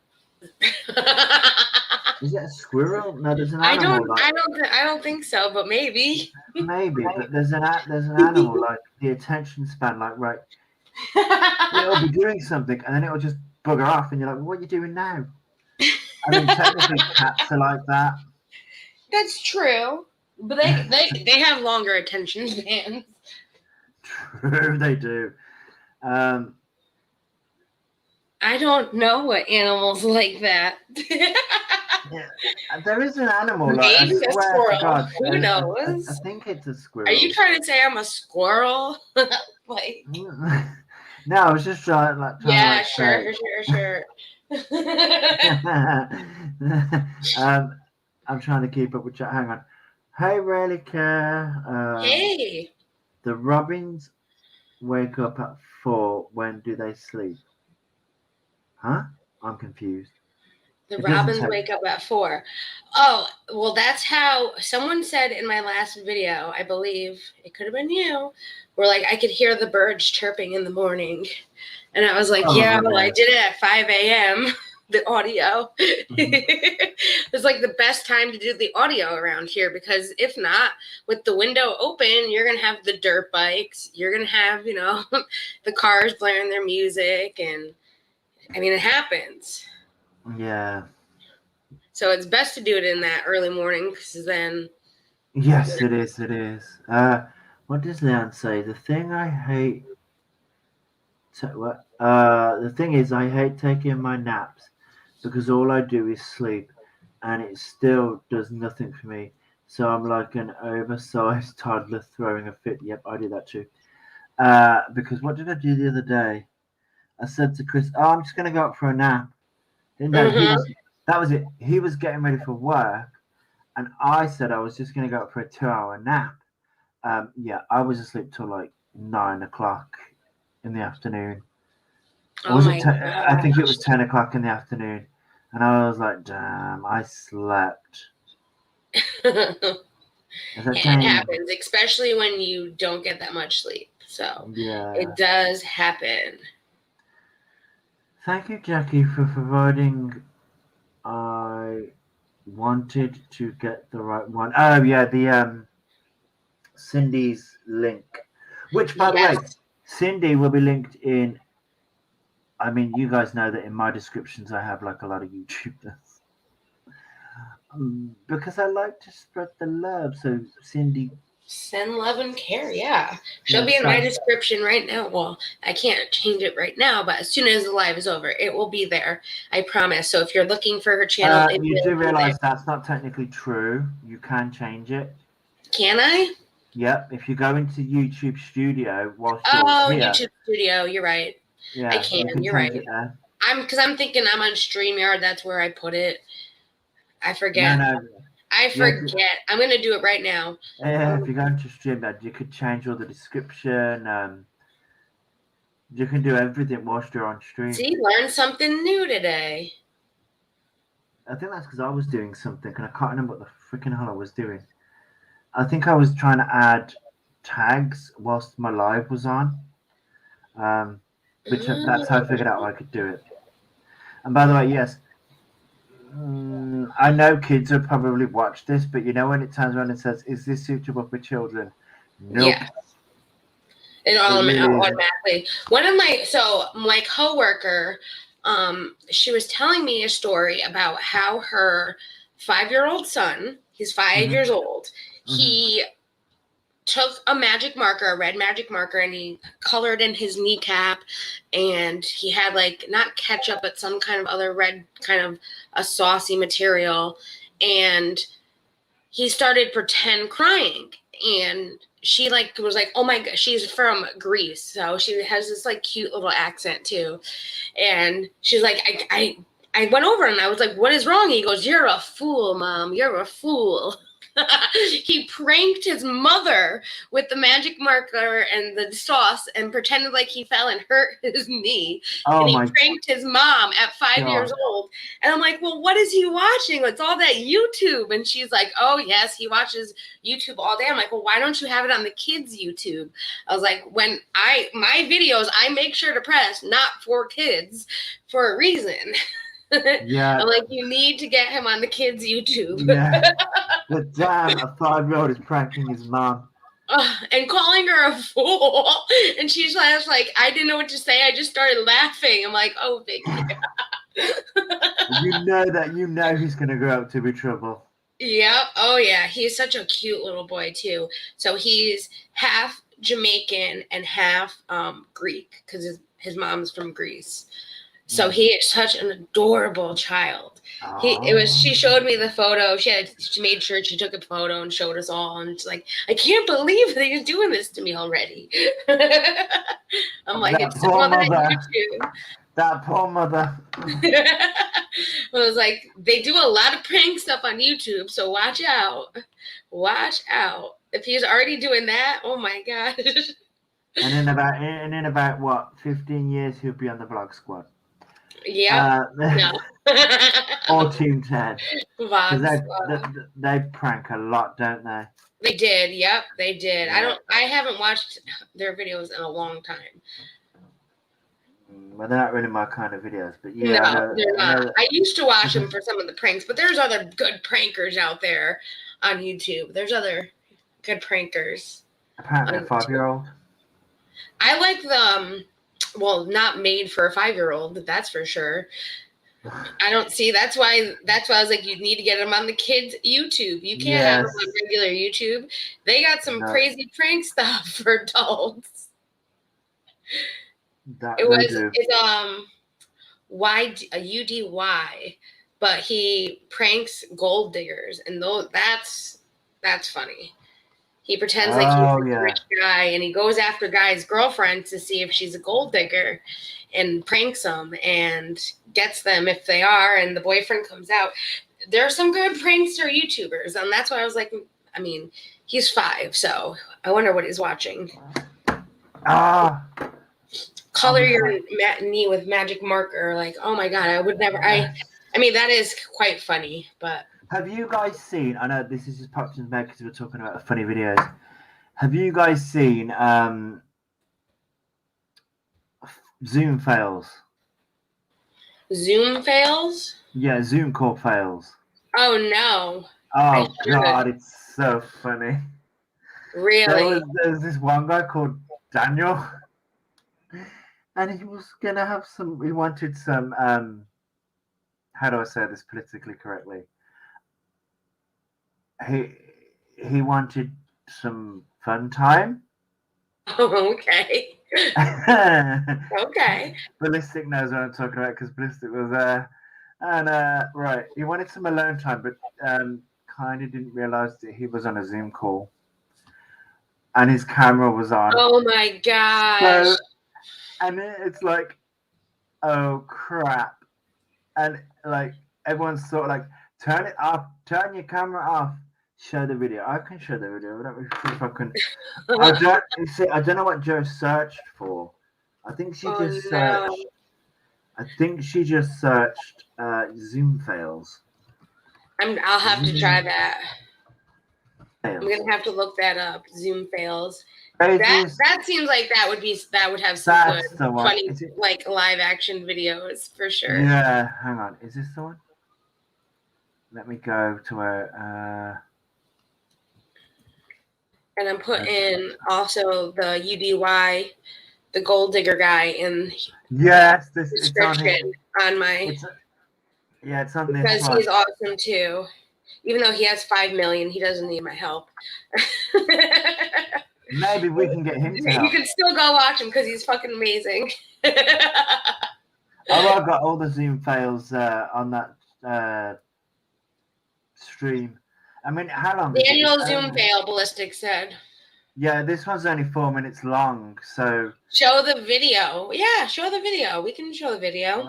Is it a squirrel? No, there's an animal. I don't think so, but maybe. Maybe, but there's an animal like the attention span, like right. It'll be doing something, and then it'll just bugger off, and you're like, "What are you doing now?" I mean, technically, cats are like that. That's true, but they have longer attention spans. True, they do. I don't know what animals like that. Yeah, there is an animal. Like I Maybe a swear to squirrel. God, Who I knows? think it's a Are you squirrel. trying to say I'm a squirrel? Like, No, I was just trying yeah, to sure, sure, sure. I'm trying to keep up with chat. Hang on. Hey, really care. Hey, The robins wake up at 4. When do they sleep? Huh? I'm confused. the It doesn't robins take. wake up at 4. Oh, well, that's how someone said in my last video, I believe it could have been you, where like I could hear the birds chirping in the morning. And I was like, yeah, well, I Probably. did it at 5 a.m., the audio. Mhm. It was like the best time to do the audio around here because if not, with the window open, you're going to have the dirt bikes. You're going to have, the cars blaring their music. And I mean, it happens. Yeah. So it's best to do it in that early morning because then. Yes, it is. It is. What does Leanne say? The thing I hate. What? The thing is, I hate taking my naps because all I do is sleep, and it still does nothing for me. So I'm like an oversized toddler throwing a fit. Yep, I do that too. Because what did I do the other day? I said to Chris, "Oh, I'm just gonna go up for a nap." No, he Mm-hmm. was. That was it. He was getting ready for work, and I said I was just gonna go up for a 2-hour nap. Yeah, I was asleep till like 9 o'clock in the afternoon. Or Oh was it? my I think it gosh. was 10 o'clock in the afternoon, and I was like, "Damn, I slept." Is that It time? happens, especially when you don't get that much sleep. So Yeah. it does happen. Thank you, Jackie, for providing. I wanted to get the right one. Oh yeah, the Cindy's link, which by the way, Yes. Cindy will be linked in. I mean, you guys know that in my descriptions I have like a lot of YouTubers. Because I like to spread the love. So Cindy, Send love and care. Yeah. She'll be yes, in my description right now. Well, I can't change it right now, but as soon as the live is over, it will be there. I promise. So if you're looking for her channel, it you will do be there. realize that's not technically true. You can change it. Can I? Yep. If you go into YouTube Studio whilst you're Oh, here, YouTube Studio. You're right. I yeah, you can. can You're change right. it there. I'm thinking I'm on StreamYard. That's where I put it. I No, forget. no. I Yeah, forget. I'm gonna do it right now. if you go into StreamYard, you could change all the description. You can do everything whilst you're on stream. See, learn something new today. I think that's because I was doing something, and I can't remember what the freaking hell I was doing. I think I was trying to add tags whilst my live was on, which that's how I figured out I could do it. And by the way, yes, I know kids will probably watch this, but you know when it turns around and says, "Is this suitable for children?" Nope, Yeah, it it really isn't. automatically. My coworker, she was telling me a story about how her 5-year-old son, he's 5 years Hmm. old, Hmm. he took a magic marker, a red magic marker, and he colored in his kneecap, and he had like not ketchup but some kind of other red kind of a saucy material, and he started pretend crying, and she like was like, oh my god, she's from Greece, so she has this like cute little accent too, and she's like, I went over and I was like, what is wrong? He goes, you're a fool, Mom, you're a fool. He pranked his mother with the magic marker and the sauce and pretended like he fell and hurt his knee. Oh And he my pranked his mom at 5 years god! old. And I'm like, well, what is he watching? It's all that YouTube. And she's like, oh, yes, he watches YouTube all day. I'm like, well, why don't you have it on the kids' YouTube? I was like, my videos, I make sure to press not for kids for a reason. Yeah, I'm like, you need to get him on the kids' YouTube. yeah. But damn, a 5-year-old is pranking his mom. And calling her a fool. And she's like, I didn't know what to say. I just started laughing. I'm like, oh, Vicky. You know he's gonna grow up to be trouble. Yep. Oh, yeah. He's such a cute little boy, too. So he's half Jamaican and half Greek because his mom's from Greece. So he is such an adorable child. Oh. She showed me the photo. She made sure she took a photo and showed us all. And she's like, I can't believe that he's doing this to me already. I'm like, it's still on YouTube. That poor mother. I was like, they do a lot of prank stuff on YouTube, so watch out. Watch out. If he's already doing that, oh my gosh. And in about what, 15 years he'll be on the Vlog Squad. Yeah. No. Or Team 10. Because they prank a lot, don't they? They did. Yep, they did. Yeah. I haven't watched their videos in a long time. Well, they're not really my kind of videos, but yeah. No, they're not. I used to watch them for some of the pranks, but there's other good prankers out there on YouTube. There's other good prankers. Apparently a 5-year-old. I like them. Well, not made for a 5-year-old, that's for sure. I don't see. That's why I was like, you need to get them on the kids' YouTube. You can't have them on regular YouTube. They got some crazy prank stuff for adults. It's UDY, but he pranks gold diggers, and that's funny. He pretends like he's a rich guy, and he goes after guys' girlfriends to see if she's a gold digger, and pranks them and gets them if they are, and the boyfriend comes out. There are some good prankster YouTubers, and that's why I was like, I mean, he's 5, so I wonder what he's watching. Color your knee with magic marker. Like, oh my God, I would never. I mean, that is quite funny, but. Have you guys seen, I know this is just popped in there because we're talking about funny videos. Have you guys seen Zoom fails? Zoom fails? Yeah, Zoom call fails. Oh, no. Oh, God, it's so funny. Really? There's this one guy called Daniel, and he was going to have he wanted some, how do I say this politically correctly? He wanted some fun time. Oh, okay. Okay. Ballistic knows what I'm talking about because Ballistic was there. And right, he wanted some alone time, but kind of didn't realize that he was on a Zoom call. And his camera was on. Oh my gosh. So, and it's like, oh crap. And like everyone's sort of like, turn it off, turn your camera off. Show the video. I can show the video. Let me see if I can. I don't know what Joe searched for. I think she just searched. I think she just searched Zoom fails. I'll have to try that. I'm gonna have to look that up. Zoom fails. That seems like that would have some good funny like live action videos for sure. Yeah. Hang on. Is this the one? Let me go to where. And I'm putting also the UDY, the gold digger guy in the description on my. It's on this because he's awesome too. Even though he has 5 million, he doesn't need my help. Maybe we can get him to help. You can still go watch him because he's fucking amazing. I've got all the Zoom fails on that stream. I mean, how long? Daniel Zoom fail, Ballistic said. Yeah, this one's only 4 minutes long, so. Show the video. Yeah, show the video. We can show the video.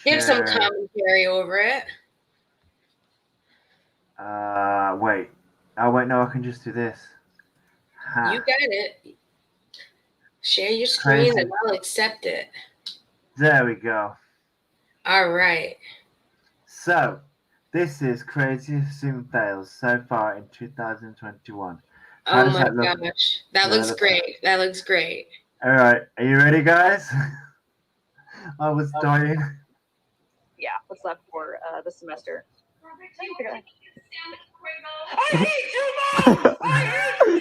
Give some commentary over it. Wait. Oh, wait, no, I can just do this. You got it. Share your screen and I'll accept it. There we go. All right. So, this is craziest Zoom fails so far in 2021. Oh my gosh. That looks great. That looks great. All right. Are you ready, guys? I was dying. Yeah, what's left for the semester? I hate you, Mom! I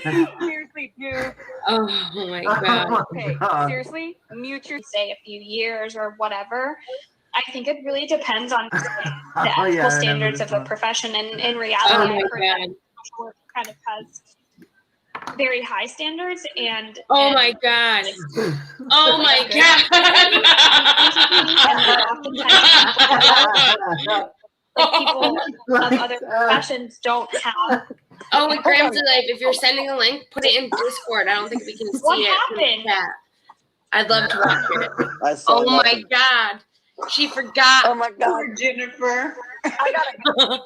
hate you! Seriously, dude. Oh my God. Okay, seriously, mute your say a few years or whatever. I think it really depends on the ethical standards of the profession, and in reality, oh my God. kind of has very high standards and Oh my god. Oh my god. like people of other professions don't have. Oh, with Graham's Life, if you're sending a link, put it in Discord. I don't think we can see What it. happened? Yeah. I'd love to watch it. I saw Oh my nothing. god. She forgot. Oh my god. Poor Jennifer. I gotta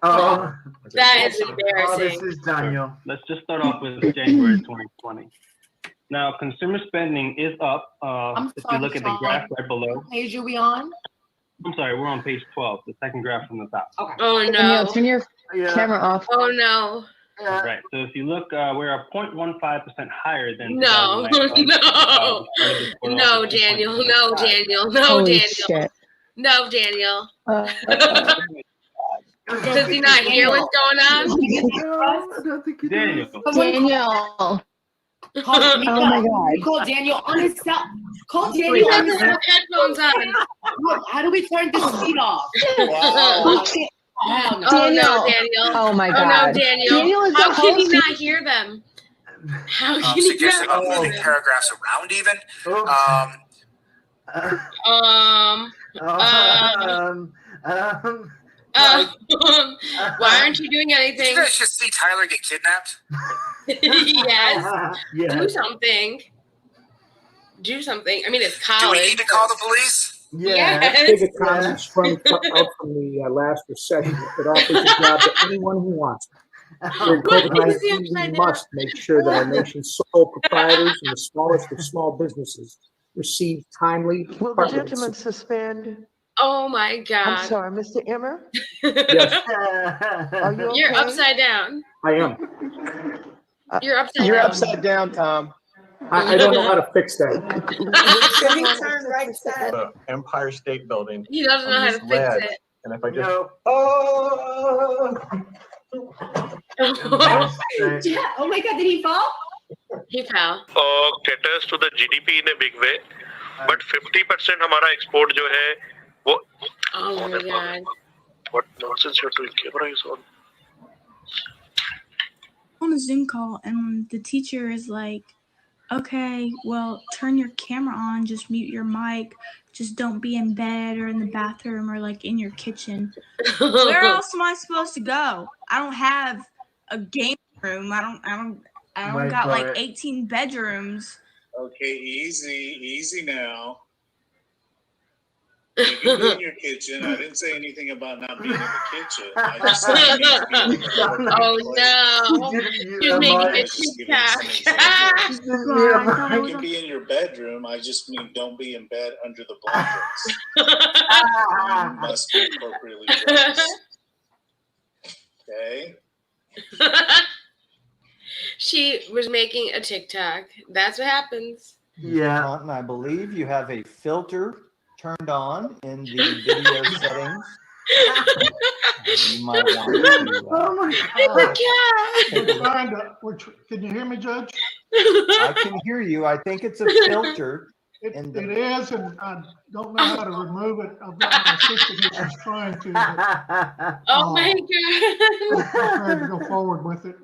Oh, That is oh, this embarrassing. is Daniel. Let's just start off with January 2020. Now, consumer spending is up. If you look at the graph right below. What page are we on? I'm sorry, we're on page 12, the second graph from the top. Okay. Oh Danielle, no. turn your camera off. Oh no. Right. So if you look, we're 0.15% higher than No. 2019. No. No, Daniel. No, Daniel. No, Holy Daniel. shit. No, Daniel. Oh, Does he not hear what's going on? I don't think it Daniel. is. Daniel. Call, Oh my god. call Daniel on his cell. Call He Daniel on doesn't his have headphones on. cell. How do we turn this feed off? Wow. Hell no. Oh Daniel. no, Daniel. Oh my Oh no, god. Daniel. Daniel is How the can he host. not hear them? How can he Suggesting not about hear moving them? paragraphs around even. Oh, Why aren't you doing Did anything? you guys just see Tyler get kidnapped? Yes. Do yes. something. Do something. I mean, it's Do we college. need to call the police? Yeah. Yes. Take a comment sprung out from the last recession. It offers a job to anyone who wants it. During What is the COVID-19, upside we down? must make sure that our nation's sole proprietors and the smallest of small businesses receive timely Will the department gentleman suspend? Oh my I'm god. sorry, Mr. Emmer? Yes, Are you okay? You're upside down. I am. You're upside You're down. upside down, Tom. I don't know how to fix that. Can we turn right side? The Empire State Building, He doesn't know how to fix it. and if I just No. Yeah. Oh my god, did he fall? He fell. caters to the GDP in a big way, but 50% हमारा export जो है वो Oh my god. what nonsense you're doing? Camera is on. On a Zoom call, and the teacher is like, okay, well, turn your camera on, just mute your mic, just don't be in bed or in the bathroom or like in your kitchen. Where else am I supposed to go? I don't have a game room. I don't Wait got for like it. 18 bedrooms. Okay, easy now. You can be in your kitchen. I didn't say anything about not being in the kitchen. I just said you need to be in your appropriate Oh place. no. She's making a Just giving some TikTok. examples. Well, I thought it You was can a- be in your bedroom. I just mean don't be in bed under the blankets. You must be appropriately dressed. Okay? She was making a TikTok. That's what happens. Yeah. and I believe you have a filter turned on in the video settings. You might want to. Oh my Oh god. my god. Can you hear me, Judge? I can hear you. I think it's a filter. It And is, and I don't know how to remove it. I've got my assistant who's trying to, but Oh my god. I'm trying to go forward with it.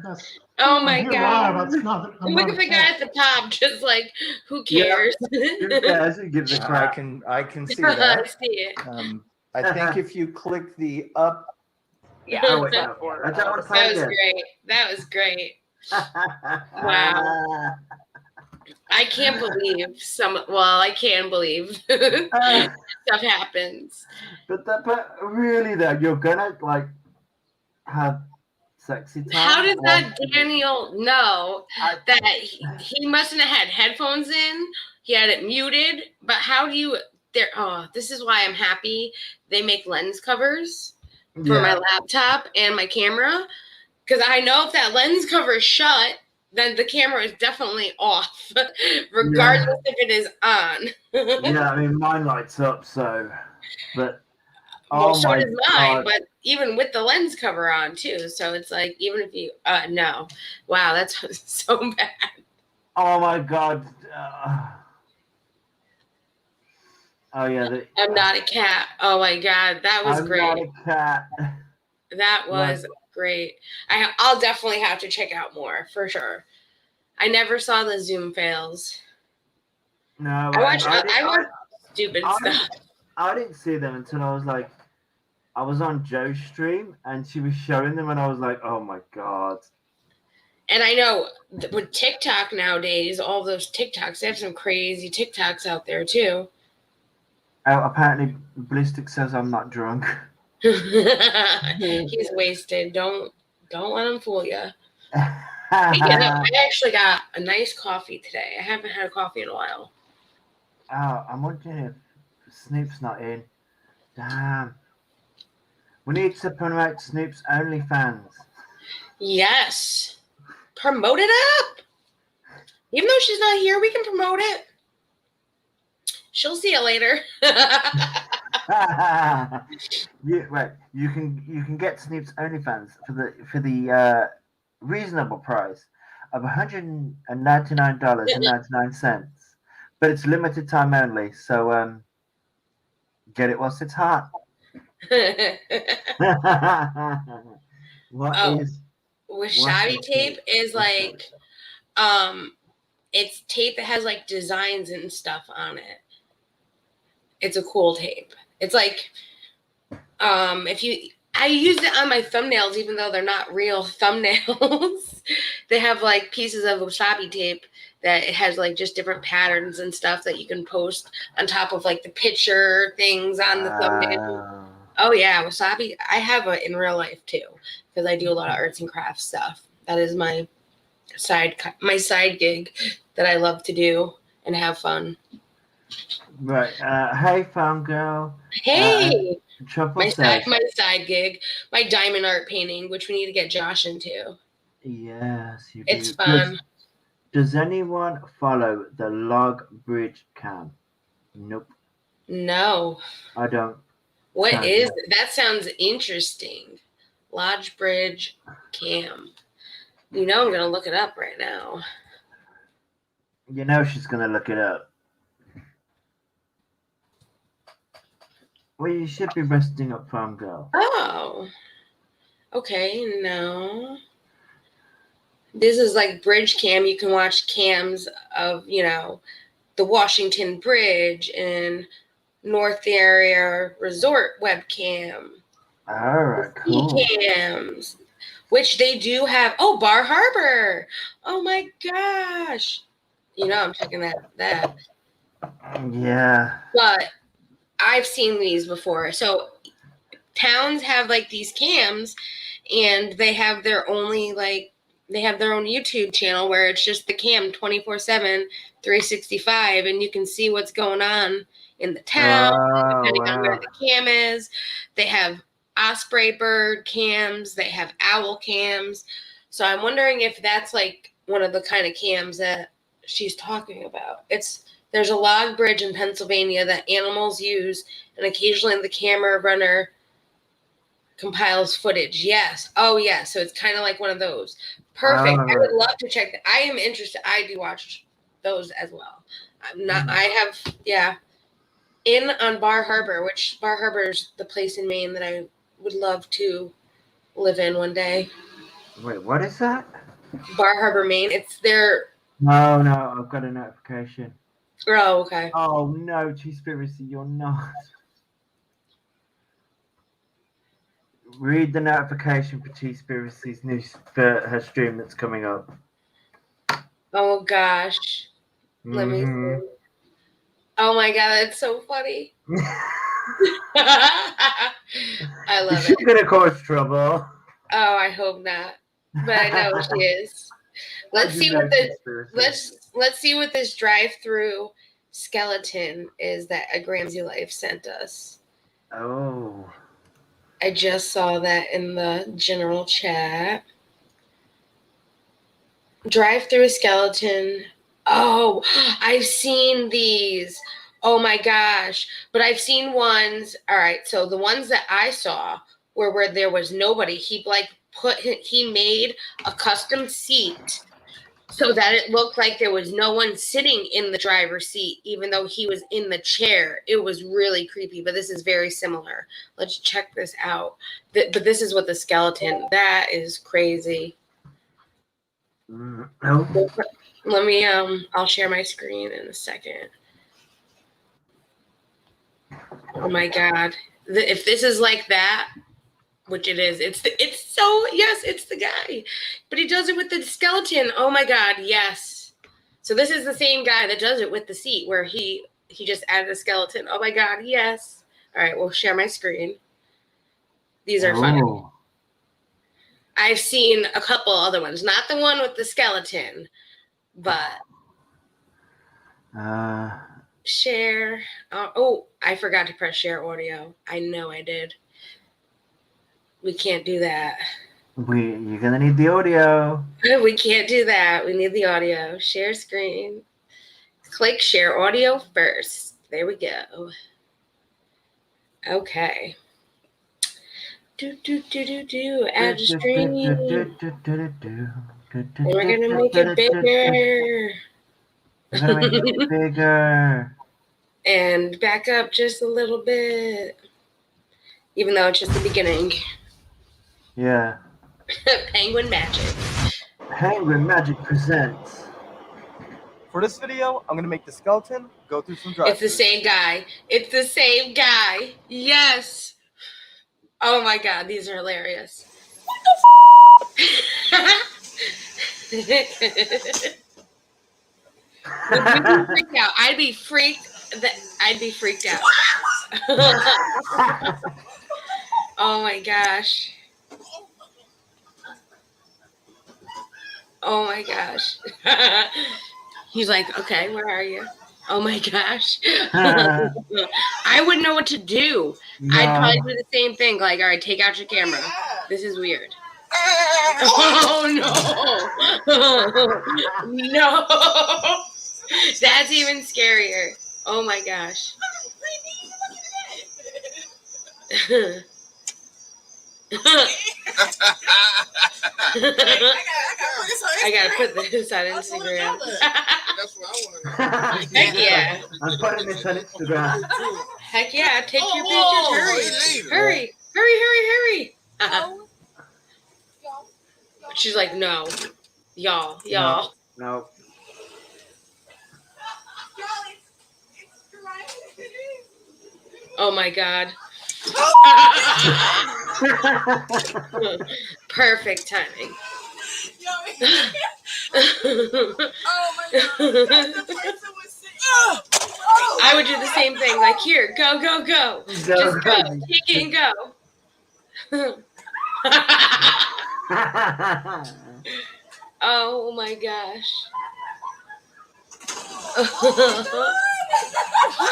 That's, Oh my here god. live, it's not, I'm Look not at the guy at the top, just like, who Yeah. cares? Who cares? Who gives a I crap? can see I that. see it. I think if you click the up, Yeah, Oh, wait, that, I don't want to play that was again. great. That was great. Wow. I can't believe I can believe stuff happens. But really though, you're gonna like have sexy time. How did that or- Daniel know that he mustn't have had headphones in? He had it muted. But how do you there? Oh, this is why I'm happy they make lens covers for my laptop and my camera, because I know if that lens cover is shut, then the camera is definitely off, regardless if it is on. Yeah, I mean mine lights up, so but Well, oh so my does mine, god. but even with the lens cover on too. So it's like, even if you, no. Wow, that's so bad. Oh my god. Oh yeah, I'm not a cat. Oh my god, that was I'm great. not a cat. That was great. I'll definitely have to check out more for sure. I never saw the Zoom fails. No, I watch stupid stuff. I didn't see them until I was on Joe's stream and she was showing them and I was like, oh my God. And I know with TikTok nowadays, all those TikToks, they have some crazy TikToks out there too. Oh, apparently Ballistic says I'm not drunk. He's wasted. Don't let him fool you. I actually got a nice coffee today. I haven't had a coffee in a while. Oh, I'm wondering if Snoop's not in. Damn. We need to promote Snoop's OnlyFans. Yes. Promote it up. Even though she's not here, we can promote it. She'll see it later. You can get Snoop's OnlyFans for the reasonable price of $199.99, but it's limited time only. So get it whilst it's hot. Wasabi tape is like it's tape that has like designs and stuff on it. It's a cool tape. It's like I use it on my thumbnails even though they're not real thumbnails. They have like pieces of wasabi tape that it has like just different patterns and stuff that you can post on top of like the picture things on the thumbnail. Oh yeah, wasabi. I have it in real life too because I do a lot of arts and crafts stuff. That is my side gig that I love to do and have fun. Right. Hey, fun girl. Hey. My side gig, my diamond art painting, which we need to get Josh into. Yes, you do. It's fun. Does anyone follow the log bridge cam? Nope. No. I don't. What is it? That sounds interesting. Lodge Bridge cam. You know I'm gonna look it up right now. You know she's gonna look it up. Well, you should be resting up, farm girl. Oh. Okay, no. This is like bridge cam. You can watch cams of, the Washington Bridge and North Area Resort webcam. All right, cool. Cams, which they do have. Oh, Bar Harbor. Oh my gosh. I'm checking that. Yeah. But I've seen these before. So towns have like these cams and they have their own YouTube channel where it's just the cam 24/7, 365, and you can see what's going on in the town, depending on where the cam is. They have osprey bird cams, they have owl cams. So I'm wondering if that's like one of the kind of cams that she's talking about. There's a log bridge in Pennsylvania that animals use, and occasionally the camera runner compiles footage. Yes. Oh, yeah. So it's kind of like one of those. Perfect. I would love to check that. I am interested. I do watch those as well. In on Bar Harbor, which Bar Harbor is the place in Maine that I would love to live in one day. Wait, what is that? Bar Harbor, Maine. It's their... No, I've got a notification. Oh, okay. Oh, no, Conspiracy, you're not. Read the notification for Conspiracy's news for her stream that's coming up. Oh, gosh. Let me see. Oh, my God, that's so funny. I love it. She's going to cause trouble. Oh, I hope not. But I know she is. Let's see what this drive-through skeleton is that a Gramsci Life sent us. Oh. I just saw that in the general chat. Drive-through skeleton. Oh, I've seen these. Oh my gosh. But I've seen ones. All right. So the ones that I saw were where there was nobody. He made a custom seat so that it looked like there was no one sitting in the driver's seat, even though he was in the chair. It was really creepy, but this is very similar. Let's check this out. But this is what the skeleton, that is crazy. No. Let me, I'll share my screen in a second. Oh my God. If this is like that, which it is, it's so, yes, it's the guy, but he does it with the skeleton. Oh my God, yes. So this is the same guy that does it with the seat where he just added a skeleton. Oh my God, yes. All right, we'll share my screen. These are funny. I've seen a couple other ones, not the one with the skeleton, but share. Oh, I forgot to press share audio. I know I did. We can't do that. You're gonna need the audio. We can't do that. We need the audio. Share screen. Click share audio first. There we go. Okay. Add a stream. And we're gonna make it bigger. We're gonna make it bigger. And back up just a little bit. Even though it's just the beginning. Yeah. Penguin Magic. Penguin Magic presents. For this video, I'm gonna make the skeleton go through some drive. It's the same guy. It's the same guy. Yes. Oh my God, these are hilarious. What the freaked out. I'd be freaked out. Oh my gosh. Oh my gosh. He's like, okay, where are you? Oh my gosh. I wouldn't know what to do. No. I'd probably do the same thing. Like, all right, take out your camera. This is weird. Oh no. No. That's even scarier. Oh my gosh. I gotta put this on Instagram. That's what I want to know. Heck yeah. I'm putting this on Instagram. Heck yeah. Take your pictures. Hurry. Hurry. She's like, no. Y'all. No. Oh my God. Perfect timing. Oh my God. I would do the same thing. Like, here, go. Just go. Take it and go. Oh my gosh.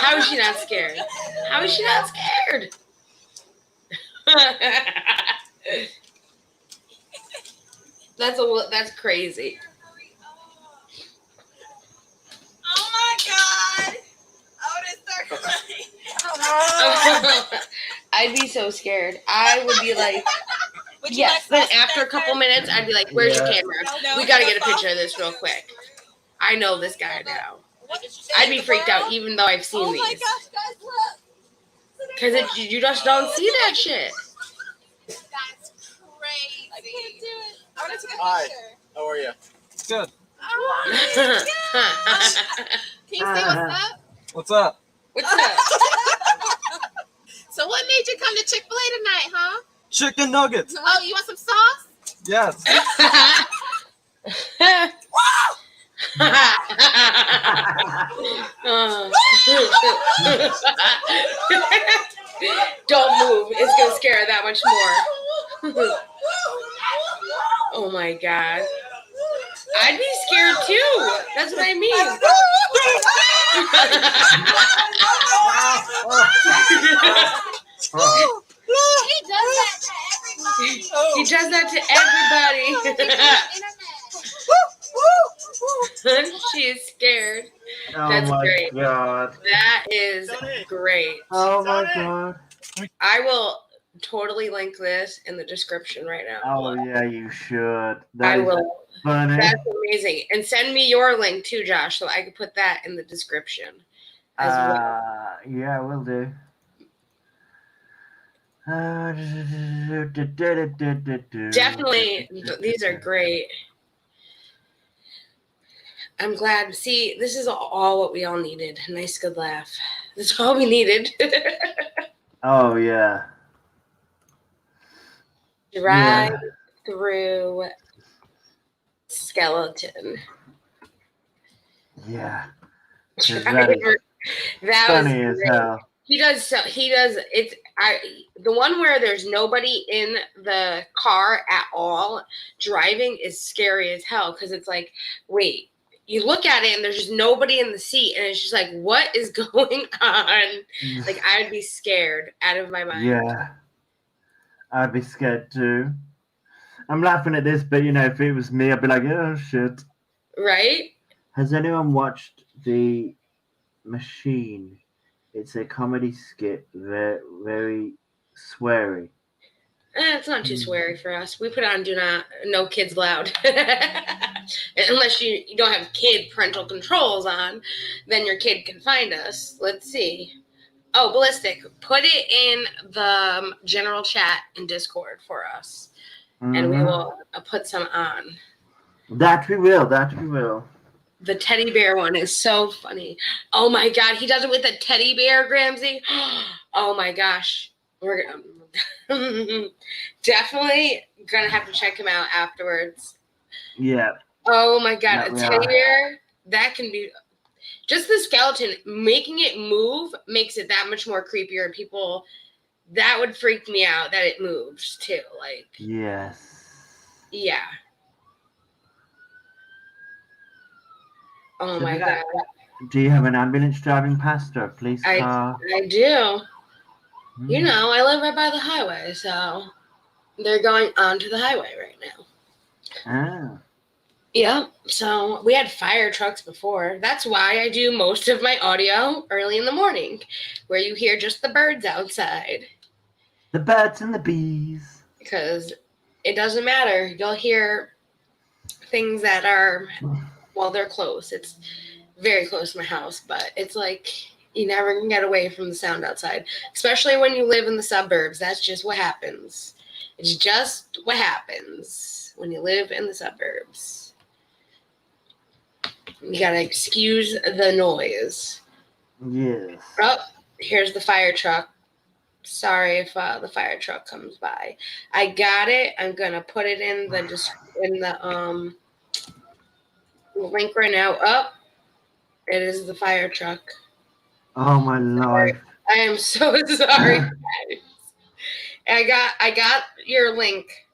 How is she not scared? That's crazy. Oh my God. Oh, this so I'd be so scared. I would be like, yes. Then after a couple minutes, I'd be like, where's your camera? We got to get a picture of this real quick. I know this guy now. I'd be freaked out even though I've seen these. Oh my gosh, guys, look. Because you just don't see that shit. That's crazy. I can't do it. I want to take a Hi. picture. How are you? Good. Can you say what's up? What's up? What's up? So what made you come to Chick-fil-A tonight, huh? Chicken nuggets. Oh, you want some sauce? Yes. Don't move. It's going to scare her that much more. Oh my God. I'd be scared too. That's what I mean. He does that to everybody. She is scared. That's great. God. That is great. Oh my God. I will totally link this in the description right now. Oh yeah, you should. I That is will. funny. That's amazing. And send me your link too, Josh, so I can put that in the description as well. Yeah, will do. Definitely, these are great. I'm glad. See, this is all what we all needed. A nice, good laugh. That's all we needed. Oh yeah. Drive through skeleton. Yeah. That Funny was as great. hell. He does it's the one where there's nobody in the car at all driving is scary as hell, because it's like, wait, you look at it and there's just nobody in the seat and it's just like, what is going on? Like, I'd be scared out of my mind. Yeah. I'd be scared too. I'm laughing at this, but you know, if it was me, I'd be like, oh shit. Right? Has anyone watched The Machine? It's a comedy skit, very sweary. It's not too sweary for us. We put on no kids allowed. Unless you don't have kid parental controls on, then your kid can find us. Let's see. Oh, Ballistic, put it in the general chat in Discord for us, and we will put some on. That we will. The teddy bear one is so funny. Oh my god, he does it with a teddy bear, Gramsy. Oh my gosh. We're definitely gonna have to check him out afterwards. Yeah. Oh my god, a teddy bear, that can be just the skeleton. Making it move makes it that much more creepier. People, that would freak me out that it moves too. Like, yes. Yeah. Oh my god. Do you have an ambulance driving past or a police car? I do. You know, I live right by the highway, so they're going onto the highway right now. Ah. Yeah, so we had fire trucks before. That's why I do most of my audio early in the morning, where you hear just the birds outside. The birds and the bees. Because it doesn't matter. You'll hear things that are, well, they're close. It's very close to my house, but it's like you never can get away from the sound outside, especially when you live in the suburbs. That's just what happens. It's just what happens when you live in the suburbs. You gotta excuse the noise. Yes. Oh, here's the fire truck. Sorry if the fire truck comes by. I got it. I'm gonna put it in the link right now. Oh, it is the fire truck. Oh my life. I am so sorry, guys. I got your link,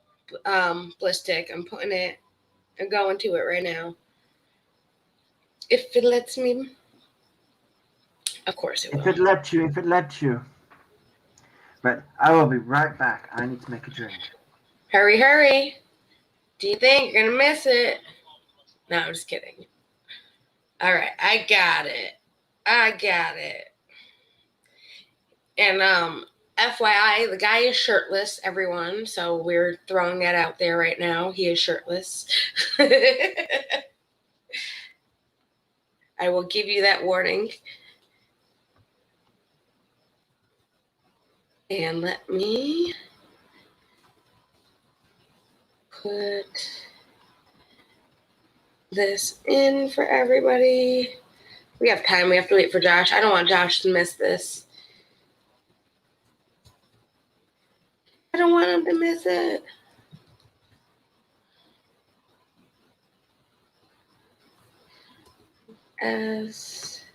Blistic. I'm going to it right now. If it lets me. Of course it will. If it lets you. But I will be right back. I need to make a drink. Hurry. Do you think you're going to miss it? No, I'm just kidding. All right, I got it. And FYI, the guy is shirtless, everyone. So we're throwing that out there right now. He is shirtless. I will give you that warning. And let me put this in for everybody. We have time. We have to wait for Josh. I don't want Josh to miss this. I don't want him to miss it. SCHER.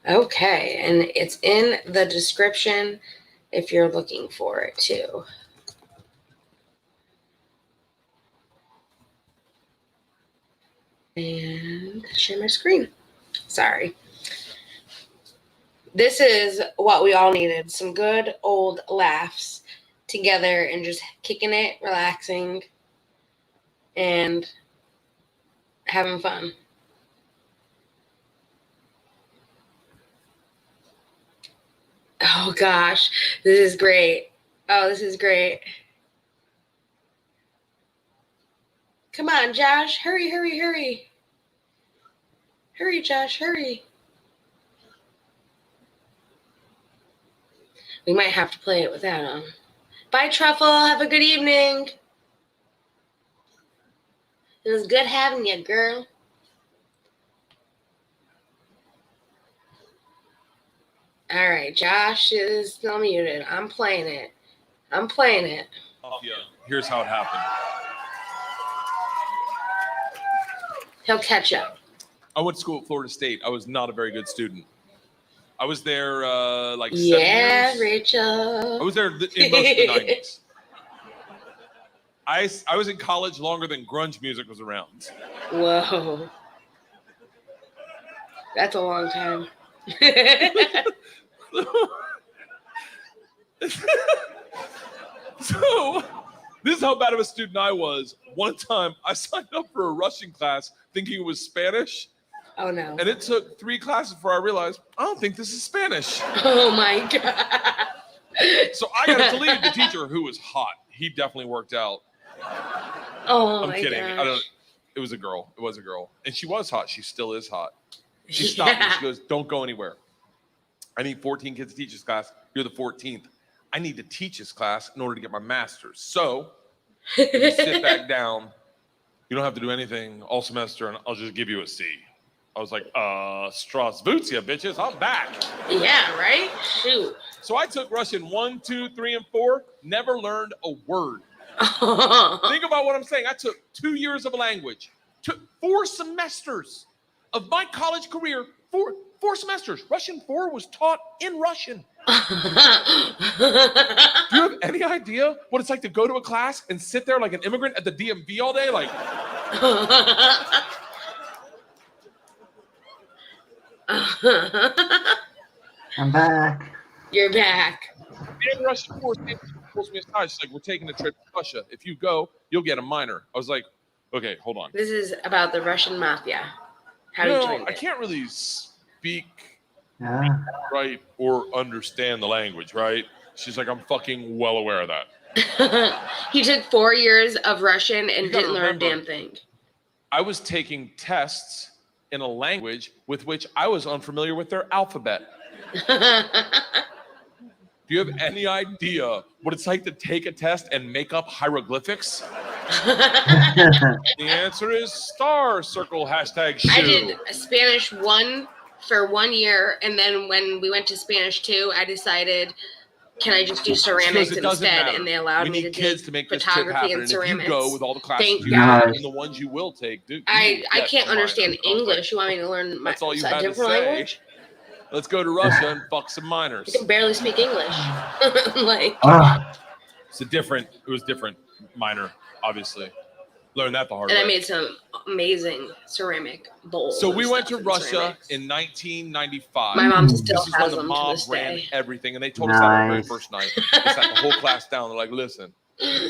Okay, and it's in the description if you're looking for it too. And share my screen. Sorry. This is what we all needed. Some good old laughs together and just kicking it, relaxing, and having fun. Oh gosh, this is great. Oh, this is great. Come on, Josh. Hurry, hurry, hurry. Hurry, Josh, hurry. We might have to play it without him. Bye, Truffle. Have a good evening. It was good having you, girl. All right, Josh is still muted. I'm playing it. I'm playing it. Yeah, here's how it happened. He'll catch up. I went to school at Florida State. I was not a very good student. I was there like 7 Yeah, years. Rachel. I was there in most of the 90s. I was in college longer than grunge music was around. Whoa. That's a long time. So, this is how bad of a student I was. One time, I signed up for a Russian class thinking it was Spanish. Oh, no. And it took 3 classes before I realized, I don't think this is Spanish. Oh, my God. So I got to leave the teacher, who was hot. He definitely worked out. Oh, I'm my kidding. gosh. It was a girl. It was a girl. And she was hot. She still is hot. She stopped me. She goes, don't go anywhere. I need 14 kids to teach this class. You're the 14th. I need to teach this class in order to get my master's. So you sit back down. You don't have to do anything all semester, and I'll just give you a C. I was like, Strasvutia, bitches. I'm back. Yeah, right? Shoot. So I took Russian 1, 2, 3, and 4. Never learned a word. Think about what I'm saying. I took 2 years of a language. Took 4 semesters of my college career. Four semesters. Russian 4 was taught in Russian. Do you have any idea what it's like to go to a class and sit there like an immigrant at the DMV all day? Like, I'm back. You're back. in Russian 4 pulls me aside. She's like, we're taking a trip to Russia. If you go, you'll get a minor. I was like, okay, hold on. This is about the Russian mafia. How do you join I it? can't really speak Yeah. right or understand the language, right? She's like, I'm fucking well aware of that. He took 4 years of Russian and You gotta didn't learn a remember- damn thing. I was taking tests in a language with which I was unfamiliar with their alphabet. Do you have any idea what it's like to take a test and make up hieroglyphics? The answer is star, circle, hashtag shoe. I did Spanish 1 for 1 year, and then when we went to Spanish 2, I decided, can I just do ceramics Because it doesn't instead? matter. And they allowed we me need to kids take to make this trip photography happen. and And ceramics. if you go with all the classes Thank you God. have and the ones you will take, dude, I get can't a minor. understand I was like, English. You want me to learn That's all you a had to different say. language? Let's go to Russia and fuck some minors. I can barely speak English. Like, It was different minor, obviously. Learned that the hard and way. I made some amazing ceramic bowls. So and we went to stuff and Russia ceramics. in 1995. My mom still This is has when the them to mob this ran day. everything, and they told us that on the very Nice. first night. They sat the whole class down. They're like, "Listen,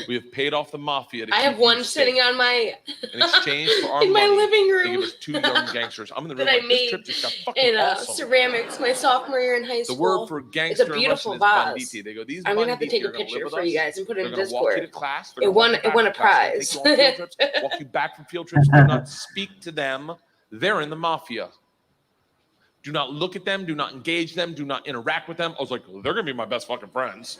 we have paid off the mafia to I keep have you one safe. sitting on my In exchange for our in my money, living they give room us 2 young gangsters." I'm in the room that I like, this made trip just got fucking in awesome. ceramics my sophomore year in high The school. word for It's gangster a in beautiful Russian is vase. banditi. They go, these I'm gonna have to banditi take a are gonna picture live with for us. you guys and put it They're in gonna walk you to Discord. class. They're It gonna walk won. you It back won a from class. prize. They're gonna take you on field trips, walk you back from field trips. Do not speak to them. They're in the mafia. Do not look at them. Do not engage them. Do not interact with them. I was like, they're gonna be my best fucking friends.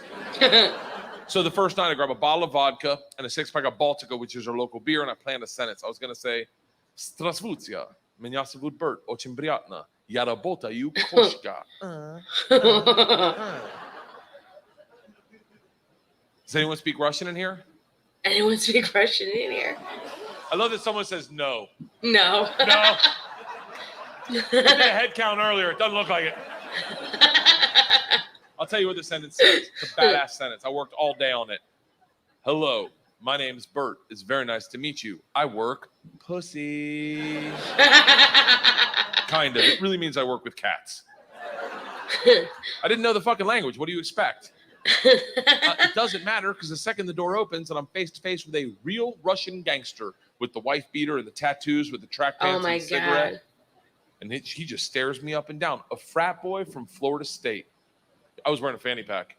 So the first night, I grabbed a bottle of vodka and a 6-pack of Baltica, which is our local beer, and I planned a sentence. I was gonna say, "Strasvutia, меня зовут Bert, очень приятно. Я работаю кошка." Does anyone speak Russian in here? Anyone speak Russian in here? I love that someone says no. No. No. I did a head count earlier. It doesn't look like it. I'll tell you what the sentence says. It's a badass sentence. I worked all day on it. Hello, my name's Bert. It's very nice to meet you. I work pussy. Kind of. It really means I work with cats. I didn't know the fucking language. What do you expect? It doesn't matter because the second the door opens and I'm face to face with a real Russian gangster with the wife beater and the tattoos with the track pants Oh my and the cigarette. God. And he just stares me up and down. A frat boy from Florida State. I was wearing a fanny pack.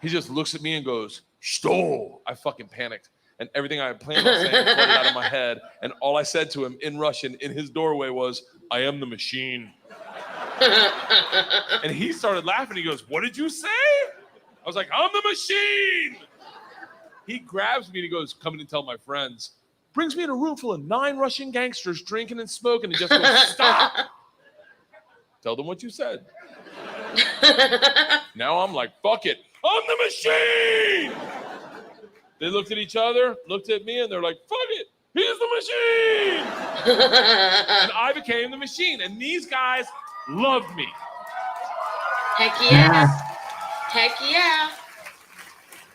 He just looks at me and goes, "Stole." I fucking panicked. And everything I had planned on saying flooded out of my head. And all I said to him in Russian in his doorway was, "I am the machine." And he started laughing. He goes, "What did you say?" I was like, "I'm the machine." He grabs me and he goes, "Come in and tell my friends." Brings me in a room full of 9 Russian gangsters drinking and smoking and just goes, "Stop. Tell them what you said." Now I'm like, fuck it. I'm the machine. They looked at each other, looked at me, and they're like, fuck it. He's the machine. And I became the machine. And these guys loved me. Heck yeah. Heck yeah.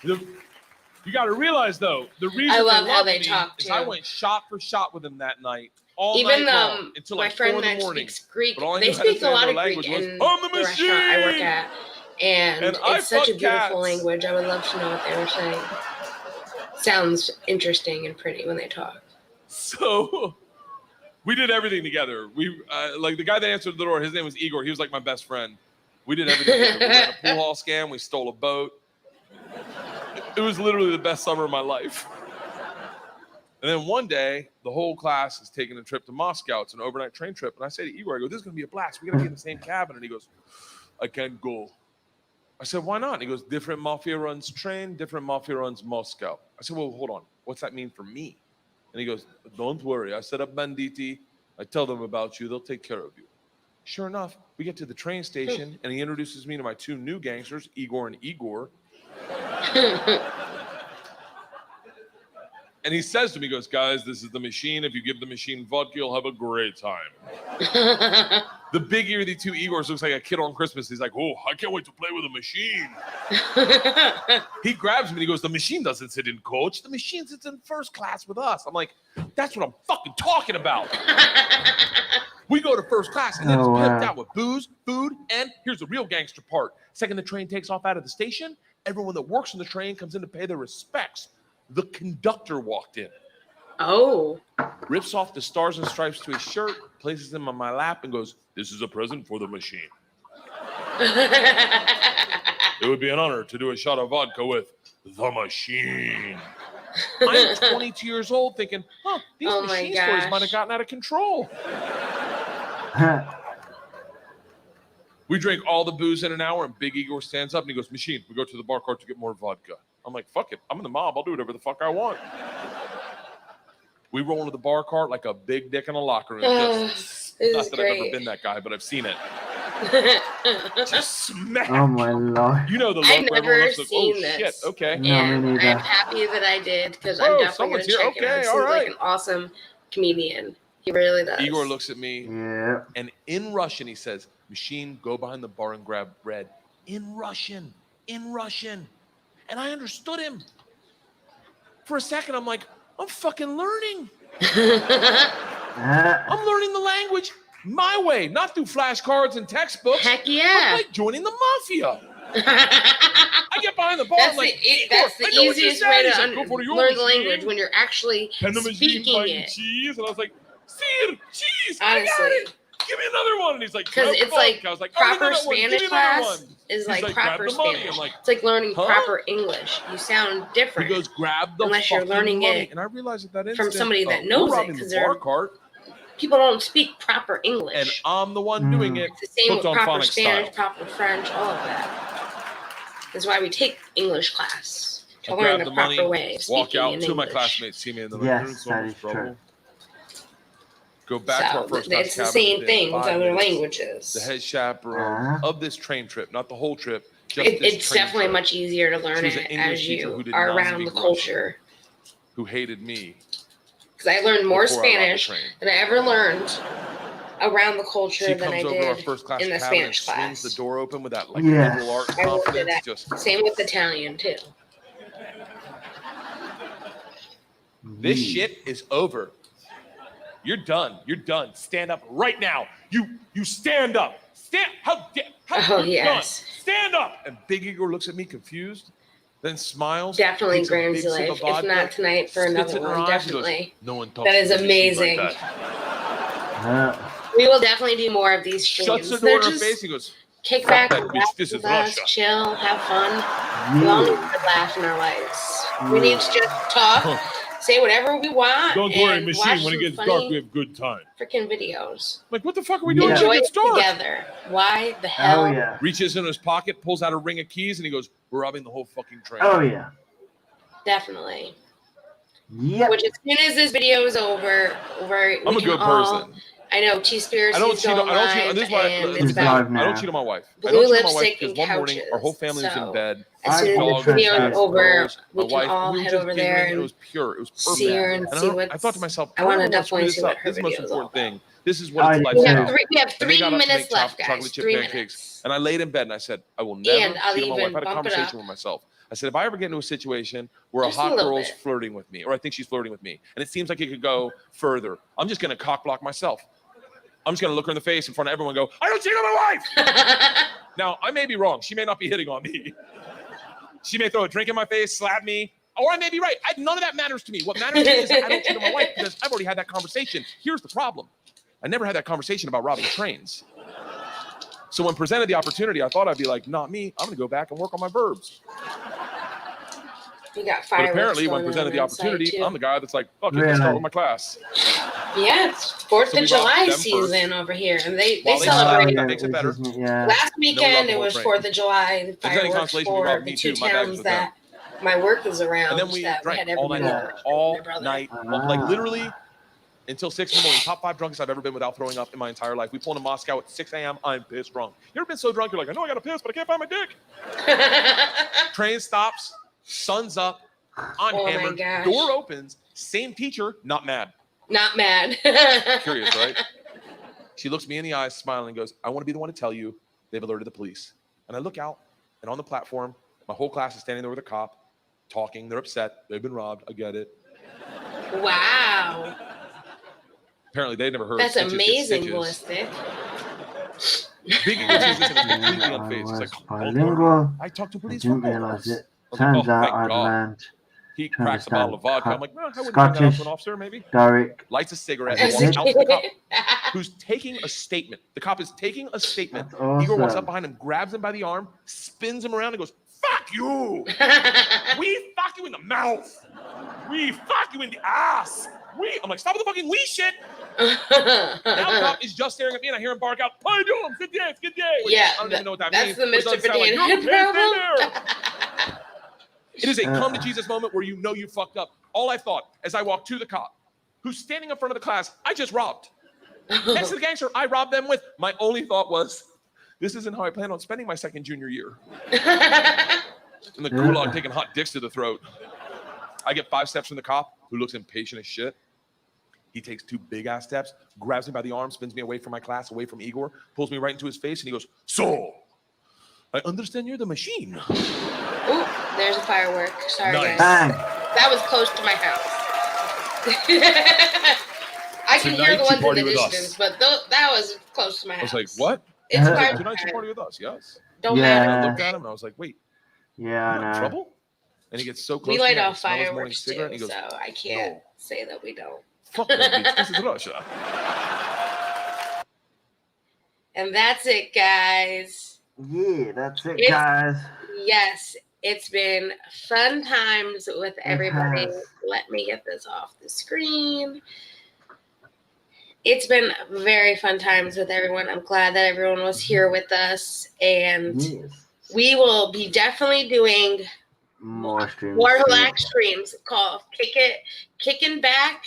You got to realize, though, the reason I love they how loved they me talk, is too. I went shot for shot with them that night. All Even night long, until my like 4 friend in the that morning. speaks Greek, But all I they knew how to speak say a lot their of Greek language was, in "I'm the restaurant I work at. And I it's such a fuck beautiful cats. language. I would love to know what they were saying. Sounds interesting and pretty when they talk. So we did everything together. We like the guy that answered the door, his name was Igor. He was like my best friend. We did everything together. We ran a pool hall scam. We stole a boat. It was literally the best summer of my life. And then one day, the whole class is taking a trip to Moscow. It's an overnight train trip. And I say to Igor, I go, "This is going to be a blast. We got to be in the same cabin." And he goes, "I can't go." I said, "Why not?" And he goes, "Different mafia runs train, different mafia runs Moscow." I said, "Well, hold on. What's that mean for me?" And he goes, "Don't worry. I set up banditi. I tell them about you. They'll take care of you." Sure enough, we get to the train station, and he introduces me to my 2 new gangsters, Igor and Igor. And he says to me, he goes, "Guys, this is the machine. If you give the machine vodka, you'll have a great time." The big ear of the 2 Igors looks like a kid on Christmas. He's like, "Oh, I can't wait to play with a machine." He grabs me and he goes, "The machine doesn't sit in coach. The machine sits in first class with us." I'm like, "That's what I'm fucking talking about." We go to first class and then it's pimped out with booze, food, and here's the real gangster part. Second the train takes off out of the station, everyone that works on the train comes in to pay their respects. The conductor walked in. Oh. Rips off the stars and stripes to his shirt, places them on my lap, and goes, "This is a present for the machine. It would be an honor to do a shot of vodka with the machine." I'm 22 years old thinking, these machine stories might have gotten out of control. We drink all the booze in an hour, and Big Igor stands up and he goes, "Machine, we go to the bar cart to get more vodka." I'm like, "Fuck it. I'm in the mob. I'll do whatever the fuck I want." We roll into the bar cart like a big dick in a locker room. Not that I've ever been that guy, but I've seen it. Just smack. Oh my Lord. You know the look I've where never everyone looks like, seen "Oh this. shit, okay." No, And me neither. I'm happy that I did because Whoa, I'm definitely going someone's to here. check him out. Okay, He all seems like right. an awesome comedian. He really does. Igor looks at me, Yeah. and in Russian he says, "Machine, go behind the bar and grab bread." In Russian. And I understood him. For a second, I'm like, I'm fucking learning. I'm learning the language my way, not through flashcards and textbooks. Heck yeah. I'm like joining the mafia. I get behind the bar. That's I'm like, that's the "I know what you easiest said." way He's to like, "Go for your learn the machine." language when you're actually And the machine speaking biting it. cheese, and I was like, "Sir, cheese, I got Honestly. it. Give me another one." And he's like, Because "Grab it's vodka." like I was like, proper "Oh, give me Spanish another class one." is He's like "Grab proper the money." Spanish. I'm like, It's like learning "Huh?" proper English. You sound different. He goes, "Grab the Unless you're fucking learning money." it And I realized at that from instant, somebody that we're knows it, robbing 'cause the bar they're- cart, People don't speak proper English. and I'm the one doing it. It's the same Hooked with on proper phonics Spanish, style. proper French, all of that. That's why we take English class, to I learn grab the the proper money, way of walk speaking out. in 2 of my English. classmates see me in the Yes, you're in so that much is true. trouble. Go back to our So first class it's the cabin same within thing with 5 other minutes. languages. The head chaperone of this train trip, not the whole trip, just this It's train definitely trip, much easier to learn She was an it English as teacher who you did are not around the speak culture. who hated me. Because I learned more Before I robbed the Spanish train. than I ever learned around the culture She than I comes over to our did first class in the cabin and Spanish swings class. the door open with that like Yes. liberal art I looked at confidence. that. Just Same with Italian too. this shit is over. You're done. You're done. Stand up right now. You stand up. How Oh, you're yes. done. Stand up. And Big Igor looks at me confused, then smiles. Definitely takes a big Graham's sip of life. If vodka, not tonight, for spits another it in her one. eyes, and goes, Definitely. "No one talks That is to the machine like amazing. that." We will definitely do more of these Shuts streams. the door They're in her just face. He goes, kick back, that, relax bitch. This with is us, Russia. chill, have fun. We all need to laugh in our lives. We need to just talk, say whatever we want, Don't worry, and machine. watch When it some gets dark, we funny have good time. freaking videos. Like, what the fuck are we doing when Enjoy it gets it dark? together. Why the hell? Oh yeah. Reaches in his pocket, pulls out a ring of keys, and he goes, "We're robbing the whole fucking train." Oh yeah. Definitely. Yep. Which as soon as this video is over, I'm a good person. I know T-Spears. I don't cheat. Going I don't cheat. live, This is why. and let me it's tell you, live I don't now. cheat on my wife. I blue don't cheat on my wife lipstick because and one morning our whole family was in couches, bed. as soon as bought the video is trash over, girls, we my can wife, all we were head just over giggling, there and it and was pure. It was perfect. see her and And see what's. I thought to myself, I want to whoever wants me definitely to see sell- what her this is the most video is all important about. thing. This is what I it's did like too. We now. have And they 3 got up to minutes make left, guys. chocolate chip 3 pancakes. minutes. And I laid in bed and I said, I will never And I'll cheat on my wife. even I had a bump it conversation up. with myself. I said, if I ever get into a situation where Just a a hot little girl's bit. flirting with me, or I think she's flirting with me, and it seems like it could go further, I'm just going to cock block myself. I'm just going to look her in the face in front of everyone and go, I don't cheat on my wife. Now, I may be wrong. She may not be hitting on me. She may throw a drink in my face, slap me, or I may be right. None of that matters to me. What matters to me is that I don't cheat on my wife because I've already had that conversation. Here's the problem. I never had that conversation about robbing trains. So when presented the opportunity, I thought I'd be like, not me. I'm going to go back and work on my verbs. We got But fireworks apparently, when going presented on the outside, opportunity, too. I'm the guy that's like, fuck it, let's start Really? with my class. Yeah, it's 4th So we of July robbed them season over here, and they While they celebrate. that makes it better. Yeah. Last we robbed weekend the it whole was train. 4th of July. If there's any Fireworks consolation, you for robbed the me 2 too. My bag was towns with that my work is around. And then we that drank had all night everybody long, over. all My brother. night long. Like literally until 6 in the morning. Top 5 drunkest I've ever been without throwing up in my entire life. We pulled into Moscow at 6 a.m. I'm pissed drunk. You ever been so drunk you're like, I know I got to piss, but I can't find my dick. Train stops, sun's up, I'm Oh my hammered, gosh. door opens, same teacher, not mad. Not mad. Curious, right? She looks me in the eyes, smiling, and goes, I want to be the one to tell you they've alerted the police. And I look out, and on the platform, my whole class is standing there with a cop, talking. They're upset. They've been robbed. I get it. Wow. Apparently, they'd never heard That's stitches get amazing, stitches. ballistic. Big Eagle sees this and is completely unfazed. He's like, don't worry. Bilingual. I talked to I police didn't for realise hours. it. I was like, Turns oh, out thank I'd God. learned He to cracks a bottle of vodka. understand I'm like, well, I wouldn't bring that up Scottish, to an officer, maybe. Doric. Lights a cigarette As and it walks is. out to the cop, who's taking a statement. The cop is taking a statement. That's Igor walks awesome. up behind him, grabs him by the arm, spins him around, and goes, fuck you. We fuck you in the mouth. We fuck you in the ass. I'm like, stop with the fucking we shit. Now the cop is just staring at me, and I hear him bark out, "Pay him, good day, good day." Yeah, I don't even know what that that's means. the but it Mr. doesn't sound like, Banana "You're okay, stay problem." there." It is a come to Jesus moment where you know you fucked up. All I thought as I walked to the cop, who's standing in front of the class, I just robbed. Next to the gangster I robbed them with, my only thought was, this isn't how I plan on spending my second junior year. In the gulag taking hot dicks to the throat. I get 5 steps from the cop, who looks impatient as shit. He takes 2 big-ass steps, grabs me by the arm, spins me away from my class, away from Igor, pulls me right into his face, and he goes, so, I understand you're the machine. Ooh, there's a firework. Sorry, Nice. guys. Bang. That was close to my house. I can hear the Tonight you ones in party the with us. distance, but that was close to my I house. was like, what? It's Uh, fire Tonight you time. party with us, yes. Don't And I matter. looked at him, and I was like, wait, Yeah, you I in know. trouble? And he gets so close We to light me, I off can smell his morning fireworks too, cigarette, and he goes, so I can't no. say that we don't. Fuck that bitch, this is Russia. And that's it, guys. Yeah, that's it, It's- guys. Yes, it's been fun times with everybody. has. Let me get this off the screen. It's been very fun times with everyone. I'm glad that everyone was here with us. And Yes. we will be definitely doing More streams. more too. relaxed streams called Kicking Back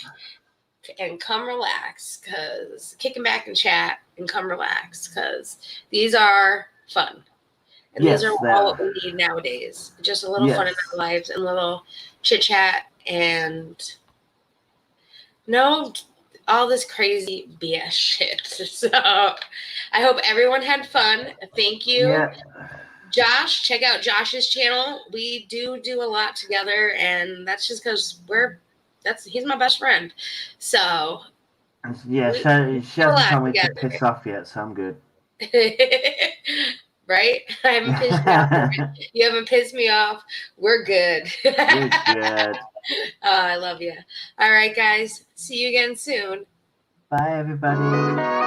and Come Relax. Because Kicking Back and Chat and Come Relax. Because these are fun. And Yes, these are they all are. what we need nowadays. Just a little fun in Yes. our lives and a little chit chat and no all this crazy BS shit. So I hope everyone had fun. Thank you. Yeah. Josh, check out Josh's channel. We do a lot together, and that's just because he's my best friend. So Yeah, We- she hasn't told me to together. piss off yet, so I'm good. right? I haven't pissed you off. You haven't pissed me off. We're good. We're good. I love you. All right, guys. See you again soon. Bye, everybody.